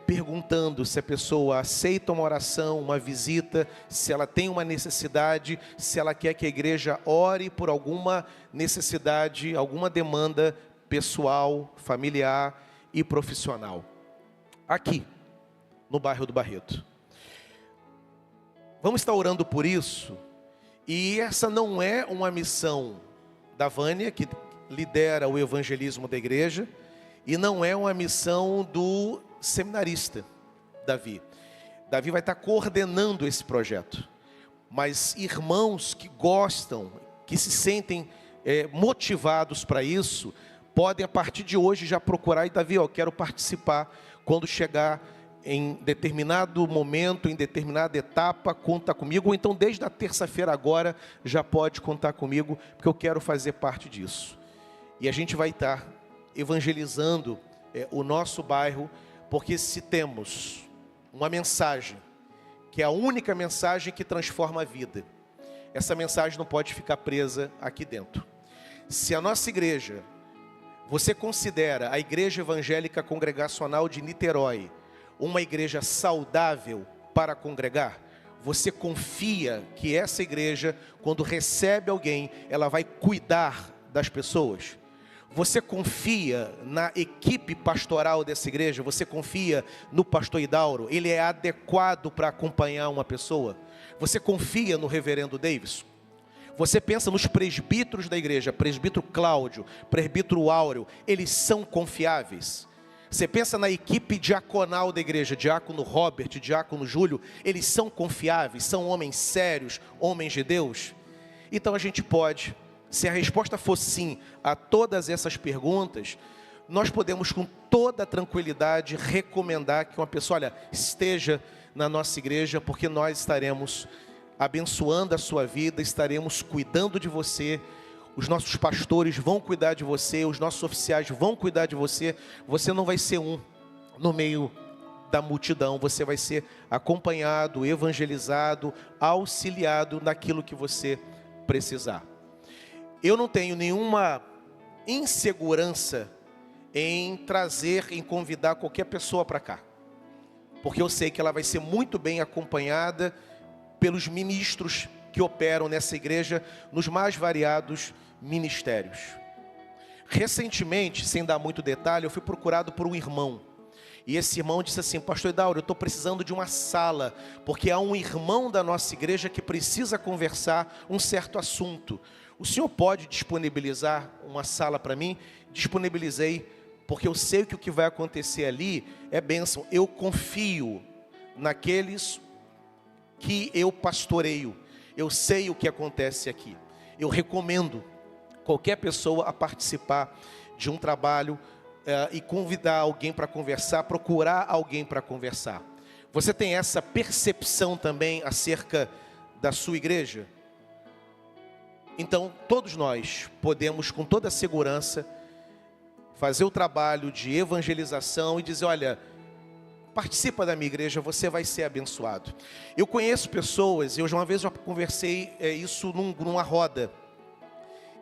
[SPEAKER 4] perguntando se a pessoa aceita uma oração, uma visita, se ela tem uma necessidade, se ela quer que a igreja ore por alguma necessidade, alguma demanda pessoal, familiar e profissional. Aqui, no bairro do Barreto. Vamos estar orando por isso, e essa não é uma missão da Vânia, que lidera o evangelismo da igreja, e não é uma missão do seminarista Davi. Davi vai estar coordenando esse projeto. Mas irmãos que gostam, que se sentem motivados para isso, podem a partir de hoje já procurar, e Davi, eu quero participar quando chegar em determinado momento, em determinada etapa, conta comigo, ou então desde a terça-feira agora já pode contar comigo, porque eu quero fazer parte disso. E a gente vai estar evangelizando o nosso bairro, porque se temos uma mensagem, que é a única mensagem que transforma a vida, essa mensagem não pode ficar presa aqui dentro. Se a nossa igreja, você considera a Igreja Evangélica Congregacional de Niterói uma igreja saudável para congregar, você confia que essa igreja, quando recebe alguém, ela vai cuidar das pessoas? Você confia na equipe pastoral dessa igreja? Você confia no pastor Idauro? Ele é adequado para acompanhar uma pessoa? Você confia no reverendo Davis? Você pensa nos presbíteros da igreja, presbítero Cláudio, presbítero Áureo, eles são confiáveis? Você pensa na equipe diaconal da igreja, diácono Robert, diácono Júlio, eles são confiáveis, são homens sérios, homens de Deus? Então a gente pode, se a resposta for sim a todas essas perguntas, nós podemos com toda tranquilidade recomendar que uma pessoa, olha, esteja na nossa igreja, porque nós estaremos abençoando a sua vida, estaremos cuidando de você, os nossos pastores vão cuidar de você, os nossos oficiais vão cuidar de você. Você não vai ser um no meio da multidão, você vai ser acompanhado, evangelizado, auxiliado naquilo que você precisar. Eu não tenho nenhuma insegurança em trazer, em convidar qualquer pessoa para cá, porque eu sei que ela vai ser muito bem acompanhada pelos ministros que operam nessa igreja nos mais variados ministérios. Recentemente, sem dar muito detalhe, eu fui procurado por um irmão. E esse irmão disse assim: pastor Idauro, eu estou precisando de uma sala, porque há um irmão da nossa igreja que precisa conversar um certo assunto. O senhor pode disponibilizar uma sala para mim? Disponibilizei, porque eu sei que o que vai acontecer ali é bênção. Eu confio naqueles que eu pastoreio. Eu sei o que acontece aqui. Eu recomendo qualquer pessoa a participar de um trabalho e convidar alguém para conversar, procurar alguém para conversar. Você tem essa percepção também acerca da sua igreja? Então, todos nós podemos, com toda segurança, fazer o trabalho de evangelização e dizer: olha, participa da minha igreja, você vai ser abençoado. Eu conheço pessoas, uma vez já conversei isso numa roda,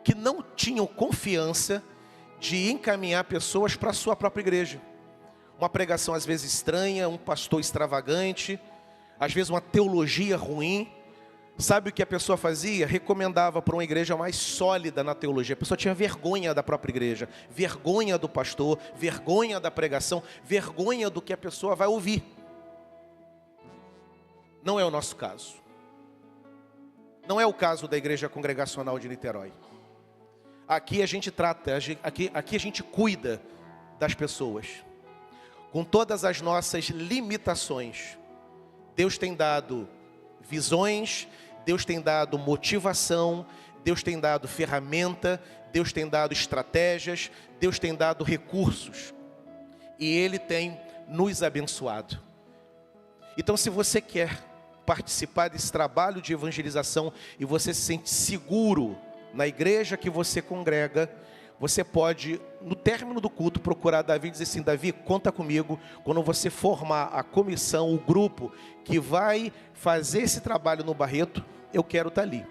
[SPEAKER 4] que não tinham confiança de encaminhar pessoas para a sua própria igreja. Uma pregação às vezes estranha, um pastor extravagante, às vezes uma teologia ruim. Sabe o que a pessoa fazia? Recomendava para uma igreja mais sólida na teologia. A pessoa tinha vergonha da própria igreja, vergonha do pastor, vergonha da pregação, vergonha do que a pessoa vai ouvir. Não é o nosso caso. Não é o caso da Igreja Congregacional de Niterói. Aqui a gente trata, aqui a gente cuida das pessoas. Com todas as nossas limitações, Deus tem dado visões, Deus tem dado motivação, Deus tem dado ferramenta, Deus tem dado estratégias, Deus tem dado recursos. E Ele tem nos abençoado. Então, se você quer participar desse trabalho de evangelização e você se sente seguro na igreja que você congrega, você pode, no término do culto, procurar Davi e dizer assim: Davi, conta comigo quando você formar a comissão, o grupo que vai fazer esse trabalho no Barreto, eu quero estar ali.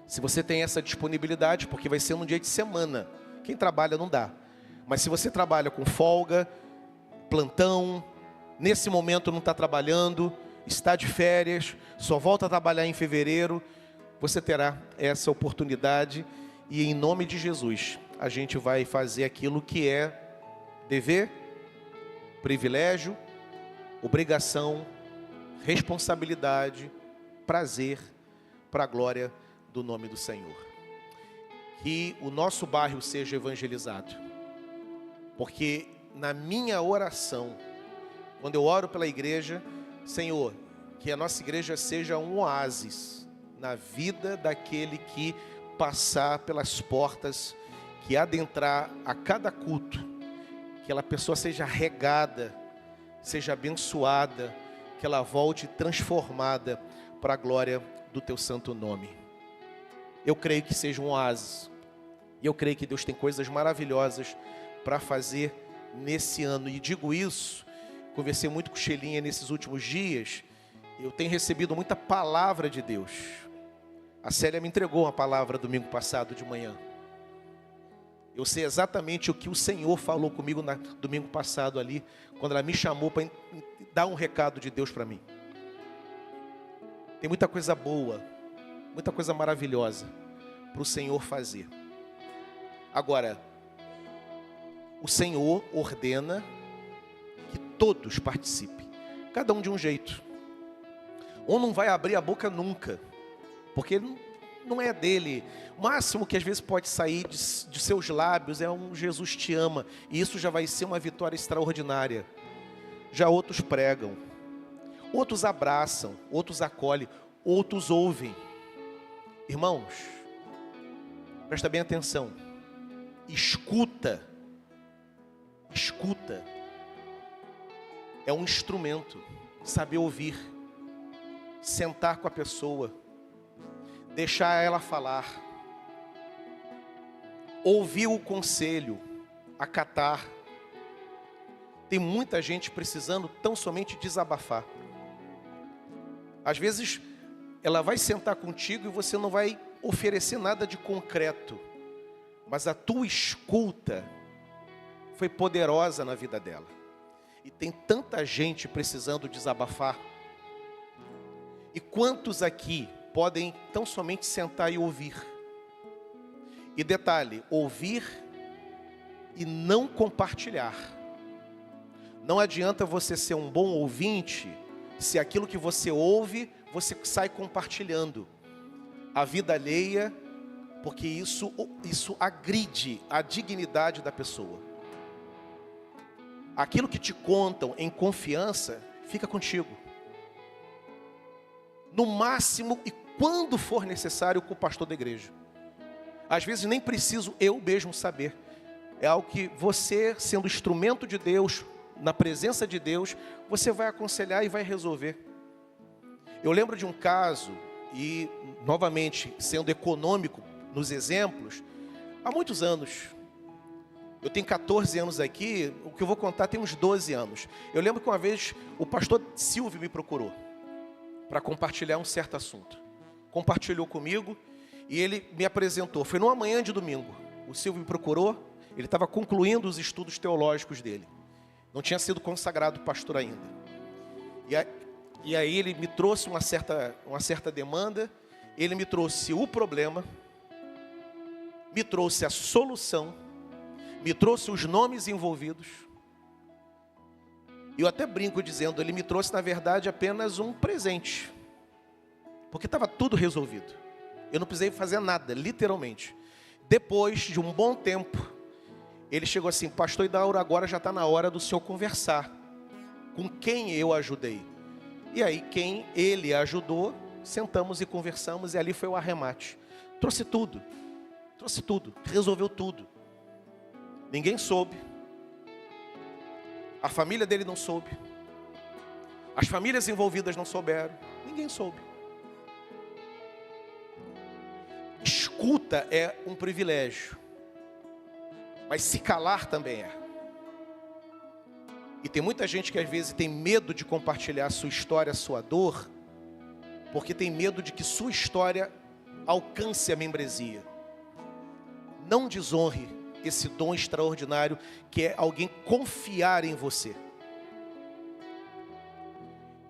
[SPEAKER 4] Se você tem essa disponibilidade, porque vai ser num dia de semana, quem trabalha não dá. Mas se você trabalha com folga, plantão, nesse momento não está trabalhando, está de férias, só volta a trabalhar em fevereiro, você terá essa oportunidade e em nome de Jesus a gente vai fazer aquilo que é dever, privilégio, obrigação, responsabilidade, prazer, para a glória do nome do Senhor. Que o nosso bairro seja evangelizado, porque na minha oração, quando eu oro pela igreja, Senhor, que a nossa igreja seja um oásis na vida daquele que passar pelas portas, que adentrar a cada culto, que aquela pessoa seja regada, seja abençoada, que ela volte transformada para a glória do teu santo nome. Eu creio que seja um oásis. E eu creio que Deus tem coisas maravilhosas para fazer nesse ano. E digo isso, conversei muito com Xelinha nesses últimos dias. Eu tenho recebido muita palavra de Deus. A Célia me entregou uma palavra domingo passado de manhã. Eu sei exatamente o que o Senhor falou comigo no domingo passado ali, quando ela me chamou para dar um recado de Deus para mim. Tem muita coisa boa, muita coisa maravilhosa para o Senhor fazer. Agora, o Senhor ordena que todos participem, cada um de um jeito. Um não vai abrir a boca nunca, porque não é dele. O máximo que às vezes pode sair de seus lábios é um Jesus te ama, e isso já vai ser uma vitória extraordinária. Já outros pregam, outros abraçam, outros acolhem, outros ouvem. Irmãos, presta bem atenção. Escuta. Escuta. É um instrumento. Saber ouvir. Sentar com a pessoa. Deixar ela falar. Ouvir o conselho. Acatar. Tem muita gente precisando tão somente desabafar. Às vezes, ela vai sentar contigo e você não vai oferecer nada de concreto. Mas a tua escuta foi poderosa na vida dela. E tem tanta gente precisando desabafar. E quantos aqui podem tão somente sentar e ouvir? E detalhe, ouvir e não compartilhar. Não adianta você ser um bom ouvinte se aquilo que você ouve, você sai compartilhando a vida alheia, porque isso agride a dignidade da pessoa. Aquilo que te contam em confiança, fica contigo. No máximo, e quando for necessário, com o pastor da igreja. Às vezes nem preciso eu mesmo saber. É algo que você, sendo instrumento de Deus, na presença de Deus, você vai aconselhar e vai resolver. Eu lembro de um caso, e novamente, sendo econômico nos exemplos, há muitos anos. Eu tenho 14 anos aqui, o que eu vou contar tem uns 12 anos. Eu lembro que uma vez o pastor Silvio me procurou para compartilhar um certo assunto. Compartilhou comigo e ele me apresentou. Foi numa manhã de domingo. O Silvio me procurou, ele estava concluindo os estudos teológicos dele. Não tinha sido consagrado pastor ainda. E aí ele me trouxe uma certa demanda, ele me trouxe o problema, me trouxe a solução, me trouxe os nomes envolvidos. E eu até brinco dizendo, ele me trouxe na verdade apenas um presente, porque estava tudo resolvido. Eu não precisei fazer nada, literalmente. Depois de um bom tempo, ele chegou assim: pastor Idauro, agora já está na hora do senhor conversar com quem eu ajudei. E aí quem ele ajudou, sentamos e conversamos, e ali foi o arremate. Trouxe tudo, resolveu tudo. Ninguém soube. A família dele não soube. As famílias envolvidas não souberam. Ninguém soube. Escuta é um privilégio, mas se calar também é. E tem muita gente que às vezes tem medo de compartilhar a sua história, a sua dor, porque tem medo de que sua história alcance a membresia. Não desonre esse dom extraordinário que é alguém confiar em você.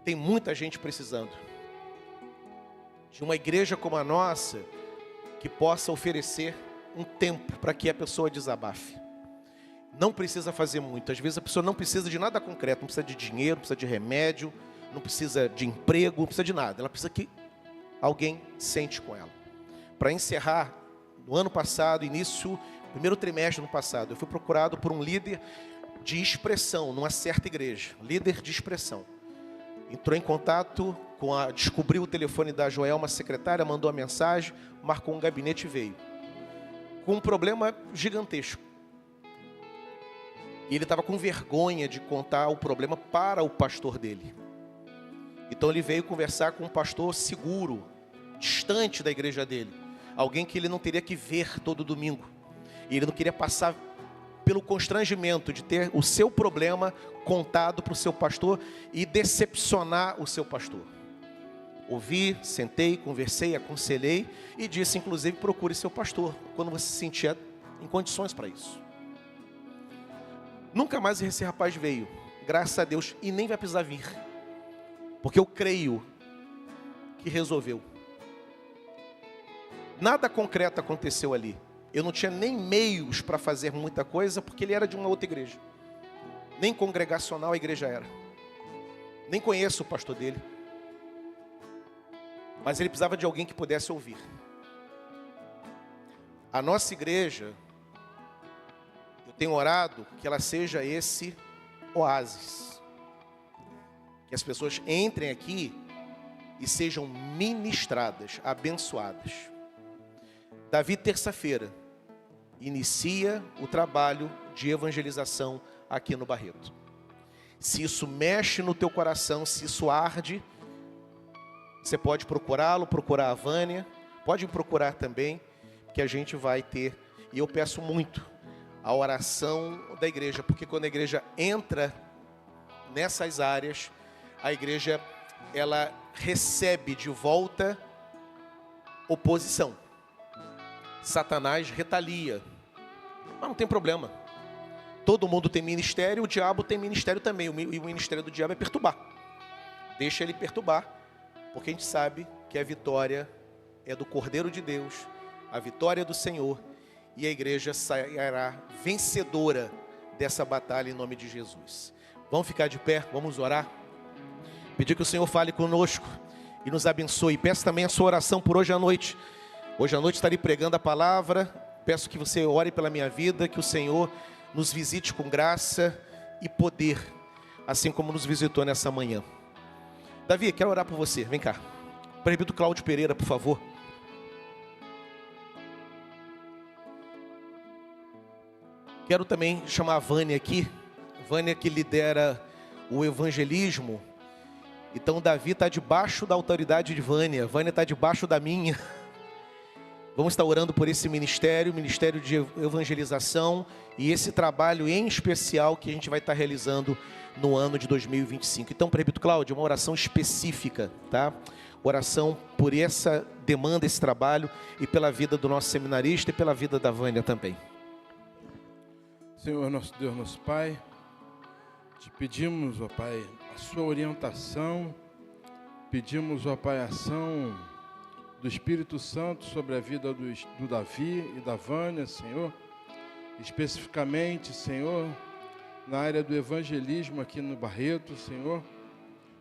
[SPEAKER 4] Tem muita gente precisando de uma igreja como a nossa, que possa oferecer um tempo para que a pessoa desabafe. Não precisa fazer muito. Às vezes a pessoa não precisa de nada concreto, não precisa de dinheiro, não precisa de remédio, não precisa de emprego, não precisa de nada. Ela precisa que alguém sente com ela. Para encerrar, no ano passado, primeiro trimestre do ano passado, eu fui procurado por um líder de expressão numa certa igreja. Líder de expressão. entrou em contato descobriu o telefone da Joelma, secretária, mandou a mensagem, marcou um gabinete e veio. Com um problema gigantesco. E ele estava com vergonha de contar o problema para o pastor dele. Então ele veio conversar com um pastor seguro, distante da igreja dele. Alguém que ele não teria que ver todo domingo. E ele não queria passar pelo constrangimento de ter o seu problema contado para o seu pastor e decepcionar o seu pastor. Ouvi, sentei, conversei, aconselhei e disse, inclusive, procure seu pastor quando você se sentir em condições para isso. Nunca mais esse rapaz veio, graças a Deus, e nem vai precisar vir, porque eu creio que resolveu. Nada concreto aconteceu ali. Eu não tinha nem meios para fazer muita coisa, porque ele era de uma outra igreja. Nem congregacional a igreja era. Nem conheço o pastor dele. Mas ele precisava de alguém que pudesse ouvir. A nossa igreja, eu tenho orado que ela seja esse oásis. Que as pessoas entrem aqui e sejam ministradas, abençoadas. Davi, terça-feira, inicia o trabalho de evangelização aqui no Barreto. Se isso mexe no teu coração, se isso arde, você pode procurá-lo, procurar a Vânia, pode me procurar também, que a gente vai ter. E eu peço muito a oração da igreja, porque quando a igreja entra nessas áreas, a igreja, ela recebe de volta oposição. Satanás retalia, mas não tem problema. Todo mundo tem ministério, o diabo tem ministério também. E o ministério do diabo é perturbar. Deixa ele perturbar, porque a gente sabe que a vitória é do Cordeiro de Deus, a vitória é do Senhor, e a igreja sairá vencedora dessa batalha em nome de Jesus. Vamos ficar de pé, vamos orar. Pedir que o Senhor fale conosco e nos abençoe. Peço também a sua oração por hoje à noite. Hoje à noite estarei pregando a palavra. Peço que você ore pela minha vida, que o Senhor nos visite com graça e poder, assim como nos visitou nessa manhã. Davi, quero orar por você. Vem cá. Presbítero Cláudio Pereira, por favor. Quero também chamar a Vânia aqui. Vânia que lidera o evangelismo. Então Davi está debaixo da autoridade de Vânia. Vânia está debaixo da minha. Vamos estar orando por esse ministério, ministério de evangelização e esse trabalho em especial que a gente vai estar realizando no ano de 2025. Então, presbítero Cláudio, uma oração específica, tá? Oração por essa demanda, esse trabalho e pela vida do nosso seminarista e pela vida da Vânia também.
[SPEAKER 5] Senhor, nosso Deus, nosso Pai, te pedimos, ó Pai, a sua orientação, pedimos, ó Pai, a ação do Espírito Santo sobre a vida do Davi e da Vânia, Senhor, especificamente, Senhor, na área do evangelismo aqui no Barreto, Senhor.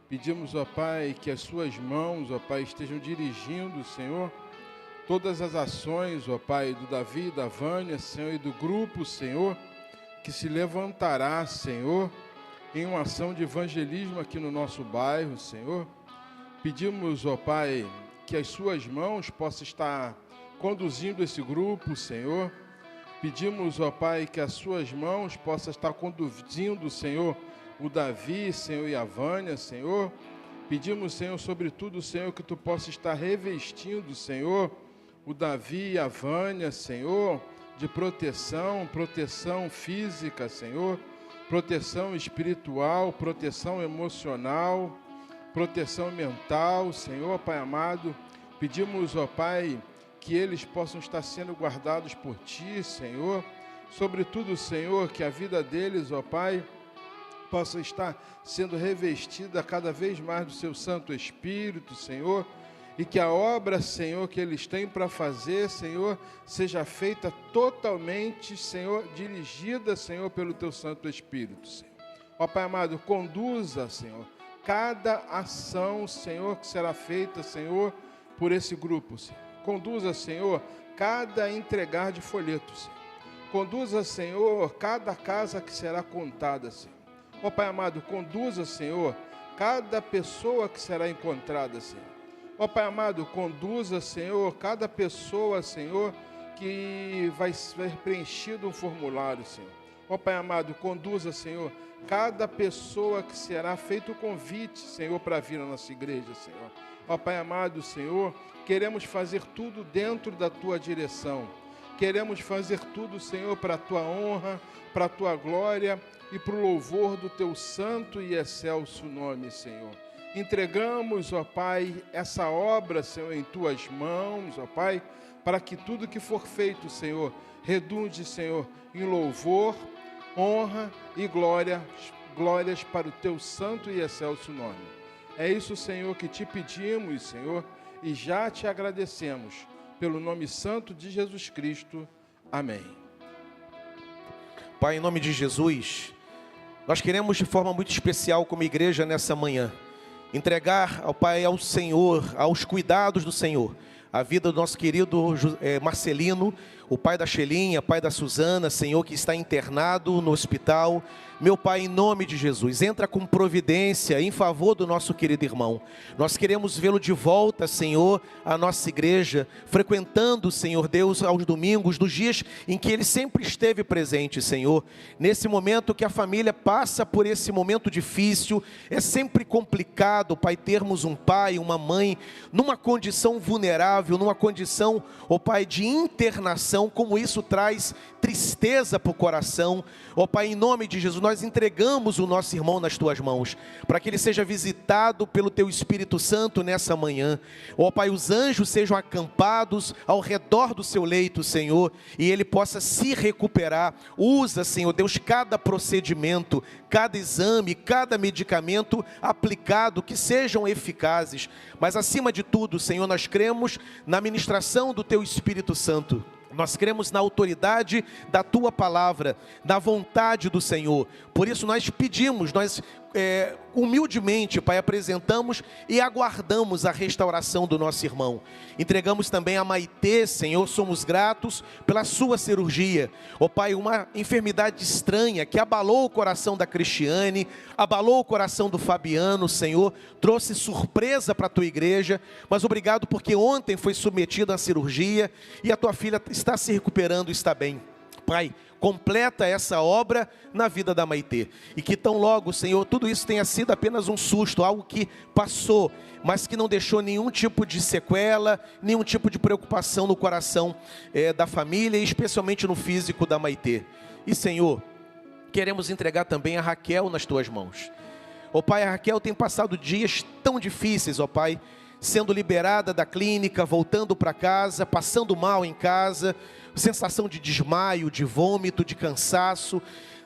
[SPEAKER 5] Pedimos, ó Pai, que as suas mãos, ó Pai, estejam dirigindo, Senhor, todas as ações, ó Pai, do Davi e da Vânia, Senhor, e do grupo, Senhor, que se levantará, Senhor, em uma ação de evangelismo aqui no nosso bairro, Senhor. Pedimos, ó Pai, que as suas mãos possam estar conduzindo esse grupo, Senhor. Pedimos, ó Pai, que as suas mãos possam estar conduzindo, Senhor, o Davi, Senhor, e a Vânia, Senhor. Pedimos, Senhor, sobretudo, Senhor, que tu possas estar revestindo, Senhor, o Davi e a Vânia, Senhor, de proteção física, Senhor, proteção espiritual, proteção emocional, proteção mental, Senhor, Pai amado. Pedimos, ó Pai, que eles possam estar sendo guardados por Ti, Senhor. Sobretudo, Senhor, que a vida deles, ó Pai, possa estar sendo revestida cada vez mais do Seu Santo Espírito, Senhor. E que a obra, Senhor, que eles têm para fazer, Senhor, seja feita totalmente, Senhor, dirigida, Senhor, pelo Teu Santo Espírito, Senhor. Ó Pai amado, conduza, Senhor, cada ação, Senhor, que será feita, Senhor, por esse grupo, Senhor. Conduza, Senhor, cada entregar de folhetos, Senhor. Conduza, Senhor, cada casa que será contada, Senhor. Ó Pai amado, conduza, Senhor, cada pessoa que será encontrada, Senhor. Ó Pai amado, conduza, Senhor, cada pessoa, Senhor, que vai ser preenchido um formulário, Senhor. Ó Pai amado, conduza, Senhor, cada pessoa que será feito o convite, Senhor, para vir à nossa igreja, Senhor. Ó Pai amado, Senhor, queremos fazer tudo dentro da Tua direção. Queremos fazer tudo, Senhor, para a Tua honra, para a Tua glória e para o louvor do Teu santo e excelso nome, Senhor. Entregamos, ó Pai, essa obra, Senhor, em Tuas mãos, ó Pai, para que tudo que for feito, Senhor, redunde, Senhor, em louvor, honra e glórias para o Teu santo e excelso nome. É isso, Senhor, que Te pedimos, Senhor, e já Te agradecemos, pelo nome santo de Jesus Cristo. Amém.
[SPEAKER 4] Pai, em nome de Jesus, nós queremos de forma muito especial, como igreja, nessa manhã, entregar ao Pai, ao Senhor, aos cuidados do Senhor, a vida do nosso querido Marcelino, o pai da Xelinha, pai da Suzana, Senhor, que está internado no hospital. Meu Pai, em nome de Jesus, entra com providência em favor do nosso querido irmão. Nós queremos vê-lo de volta, Senhor, à nossa igreja, frequentando, Senhor Deus, aos domingos, nos dias em que ele sempre esteve presente, Senhor. Nesse momento que a família passa por esse momento difícil, é sempre complicado, Pai, termos um pai, uma mãe, numa condição vulnerável, numa condição, ó Pai, de internação, como isso traz tristeza para o coração. Ó Pai, em nome de Jesus, nós entregamos o nosso irmão nas Tuas mãos, para que ele seja visitado pelo Teu Espírito Santo nessa manhã. Ó Pai, os anjos sejam acampados ao redor do seu leito, Senhor, e ele possa se recuperar. Usa, Senhor Deus, cada procedimento, cada exame, cada medicamento aplicado, que sejam eficazes. Mas acima de tudo, Senhor, nós cremos na ministração do Teu Espírito Santo. Nós cremos na autoridade da Tua palavra, na vontade do Senhor. Por isso nós pedimos, nós humildemente, Pai, apresentamos e aguardamos a restauração do nosso irmão. Entregamos também a Maitê, Senhor, somos gratos pela sua cirurgia. Ó Pai, uma enfermidade estranha que abalou o coração da Cristiane, abalou o coração do Fabiano, Senhor, trouxe surpresa para a Tua igreja, mas obrigado porque ontem foi submetida à cirurgia e a Tua filha está se recuperando, está bem. Pai, completa essa obra na vida da Maitê, e que tão logo, Senhor, tudo isso tenha sido apenas um susto, algo que passou, mas que não deixou nenhum tipo de sequela, nenhum tipo de preocupação no coração da família, e especialmente no físico da Maitê. E Senhor, queremos entregar também a Raquel nas Tuas mãos. Ó Pai, a Raquel tem passado dias tão difíceis, ó Pai, sendo liberada da clínica, voltando para casa, passando mal em casa, sensação de desmaio, de vômito, de cansaço,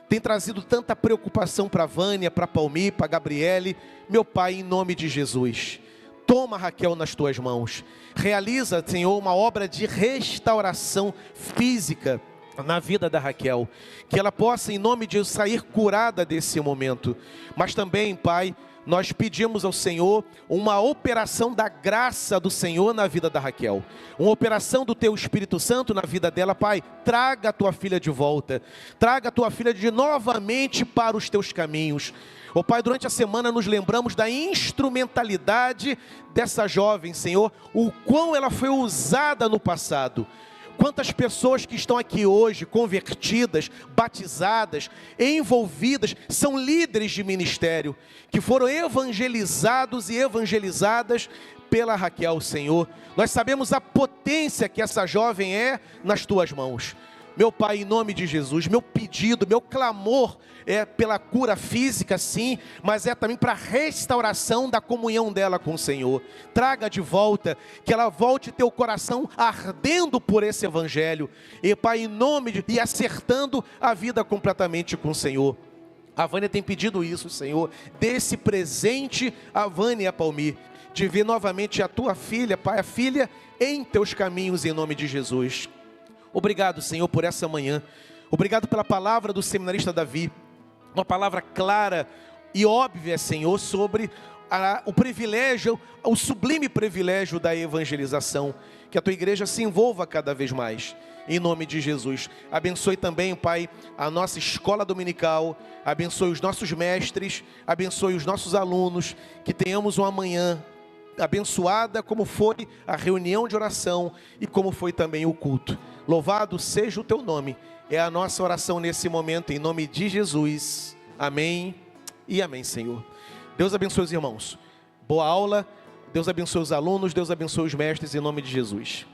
[SPEAKER 4] tem trazido tanta preocupação para a Vânia, para a Palmi, para a Gabriele. Meu Pai, em nome de Jesus, toma Raquel nas Tuas mãos, realiza, Senhor, uma obra de restauração física na vida da Raquel, que ela possa, em nome de Jesus, sair curada desse momento. Mas também, Pai, nós pedimos ao Senhor uma operação da graça do Senhor na vida da Raquel, uma operação do Teu Espírito Santo na vida dela. Pai, traga a Tua filha de volta, traga a Tua filha novamente para os Teus caminhos. Ó Pai, durante a semana nos lembramos da instrumentalidade dessa jovem, Senhor, o quão ela foi usada no passado. Quantas pessoas que estão aqui hoje, convertidas, batizadas, envolvidas, são líderes de ministério, que foram evangelizados e evangelizadas pela Raquel, Senhor. Nós sabemos a potência que essa jovem é nas Tuas mãos. Meu Pai, em nome de Jesus, meu pedido, meu clamor é pela cura física, sim, mas é também para a restauração da comunhão dela com o Senhor. Traga de volta, que ela volte teu coração ardendo por esse evangelho, e Pai, em nome de... e acertando a vida completamente com o Senhor. A Vânia tem pedido isso, Senhor, dê esse presente a Vânia e a Palmi, de ver novamente a Tua filha, Pai, a filha em Teus caminhos, em nome de Jesus. Obrigado, Senhor, por essa manhã. Obrigado pela palavra do seminarista Davi. Uma palavra clara e óbvia, Senhor, sobre o privilégio, o sublime privilégio da evangelização. Que a tua igreja se envolva cada vez mais, em nome de Jesus. Abençoe também, Pai, a nossa escola dominical, abençoe os nossos mestres, abençoe os nossos alunos, que tenhamos uma manhã abençoada, como foi a reunião de oração e como foi também o culto. Louvado seja o teu nome, é a nossa oração nesse momento, em nome de Jesus. Amém e amém, Senhor. Deus abençoe os irmãos. Boa aula. Deus abençoe os alunos, Deus abençoe os mestres, em nome de Jesus.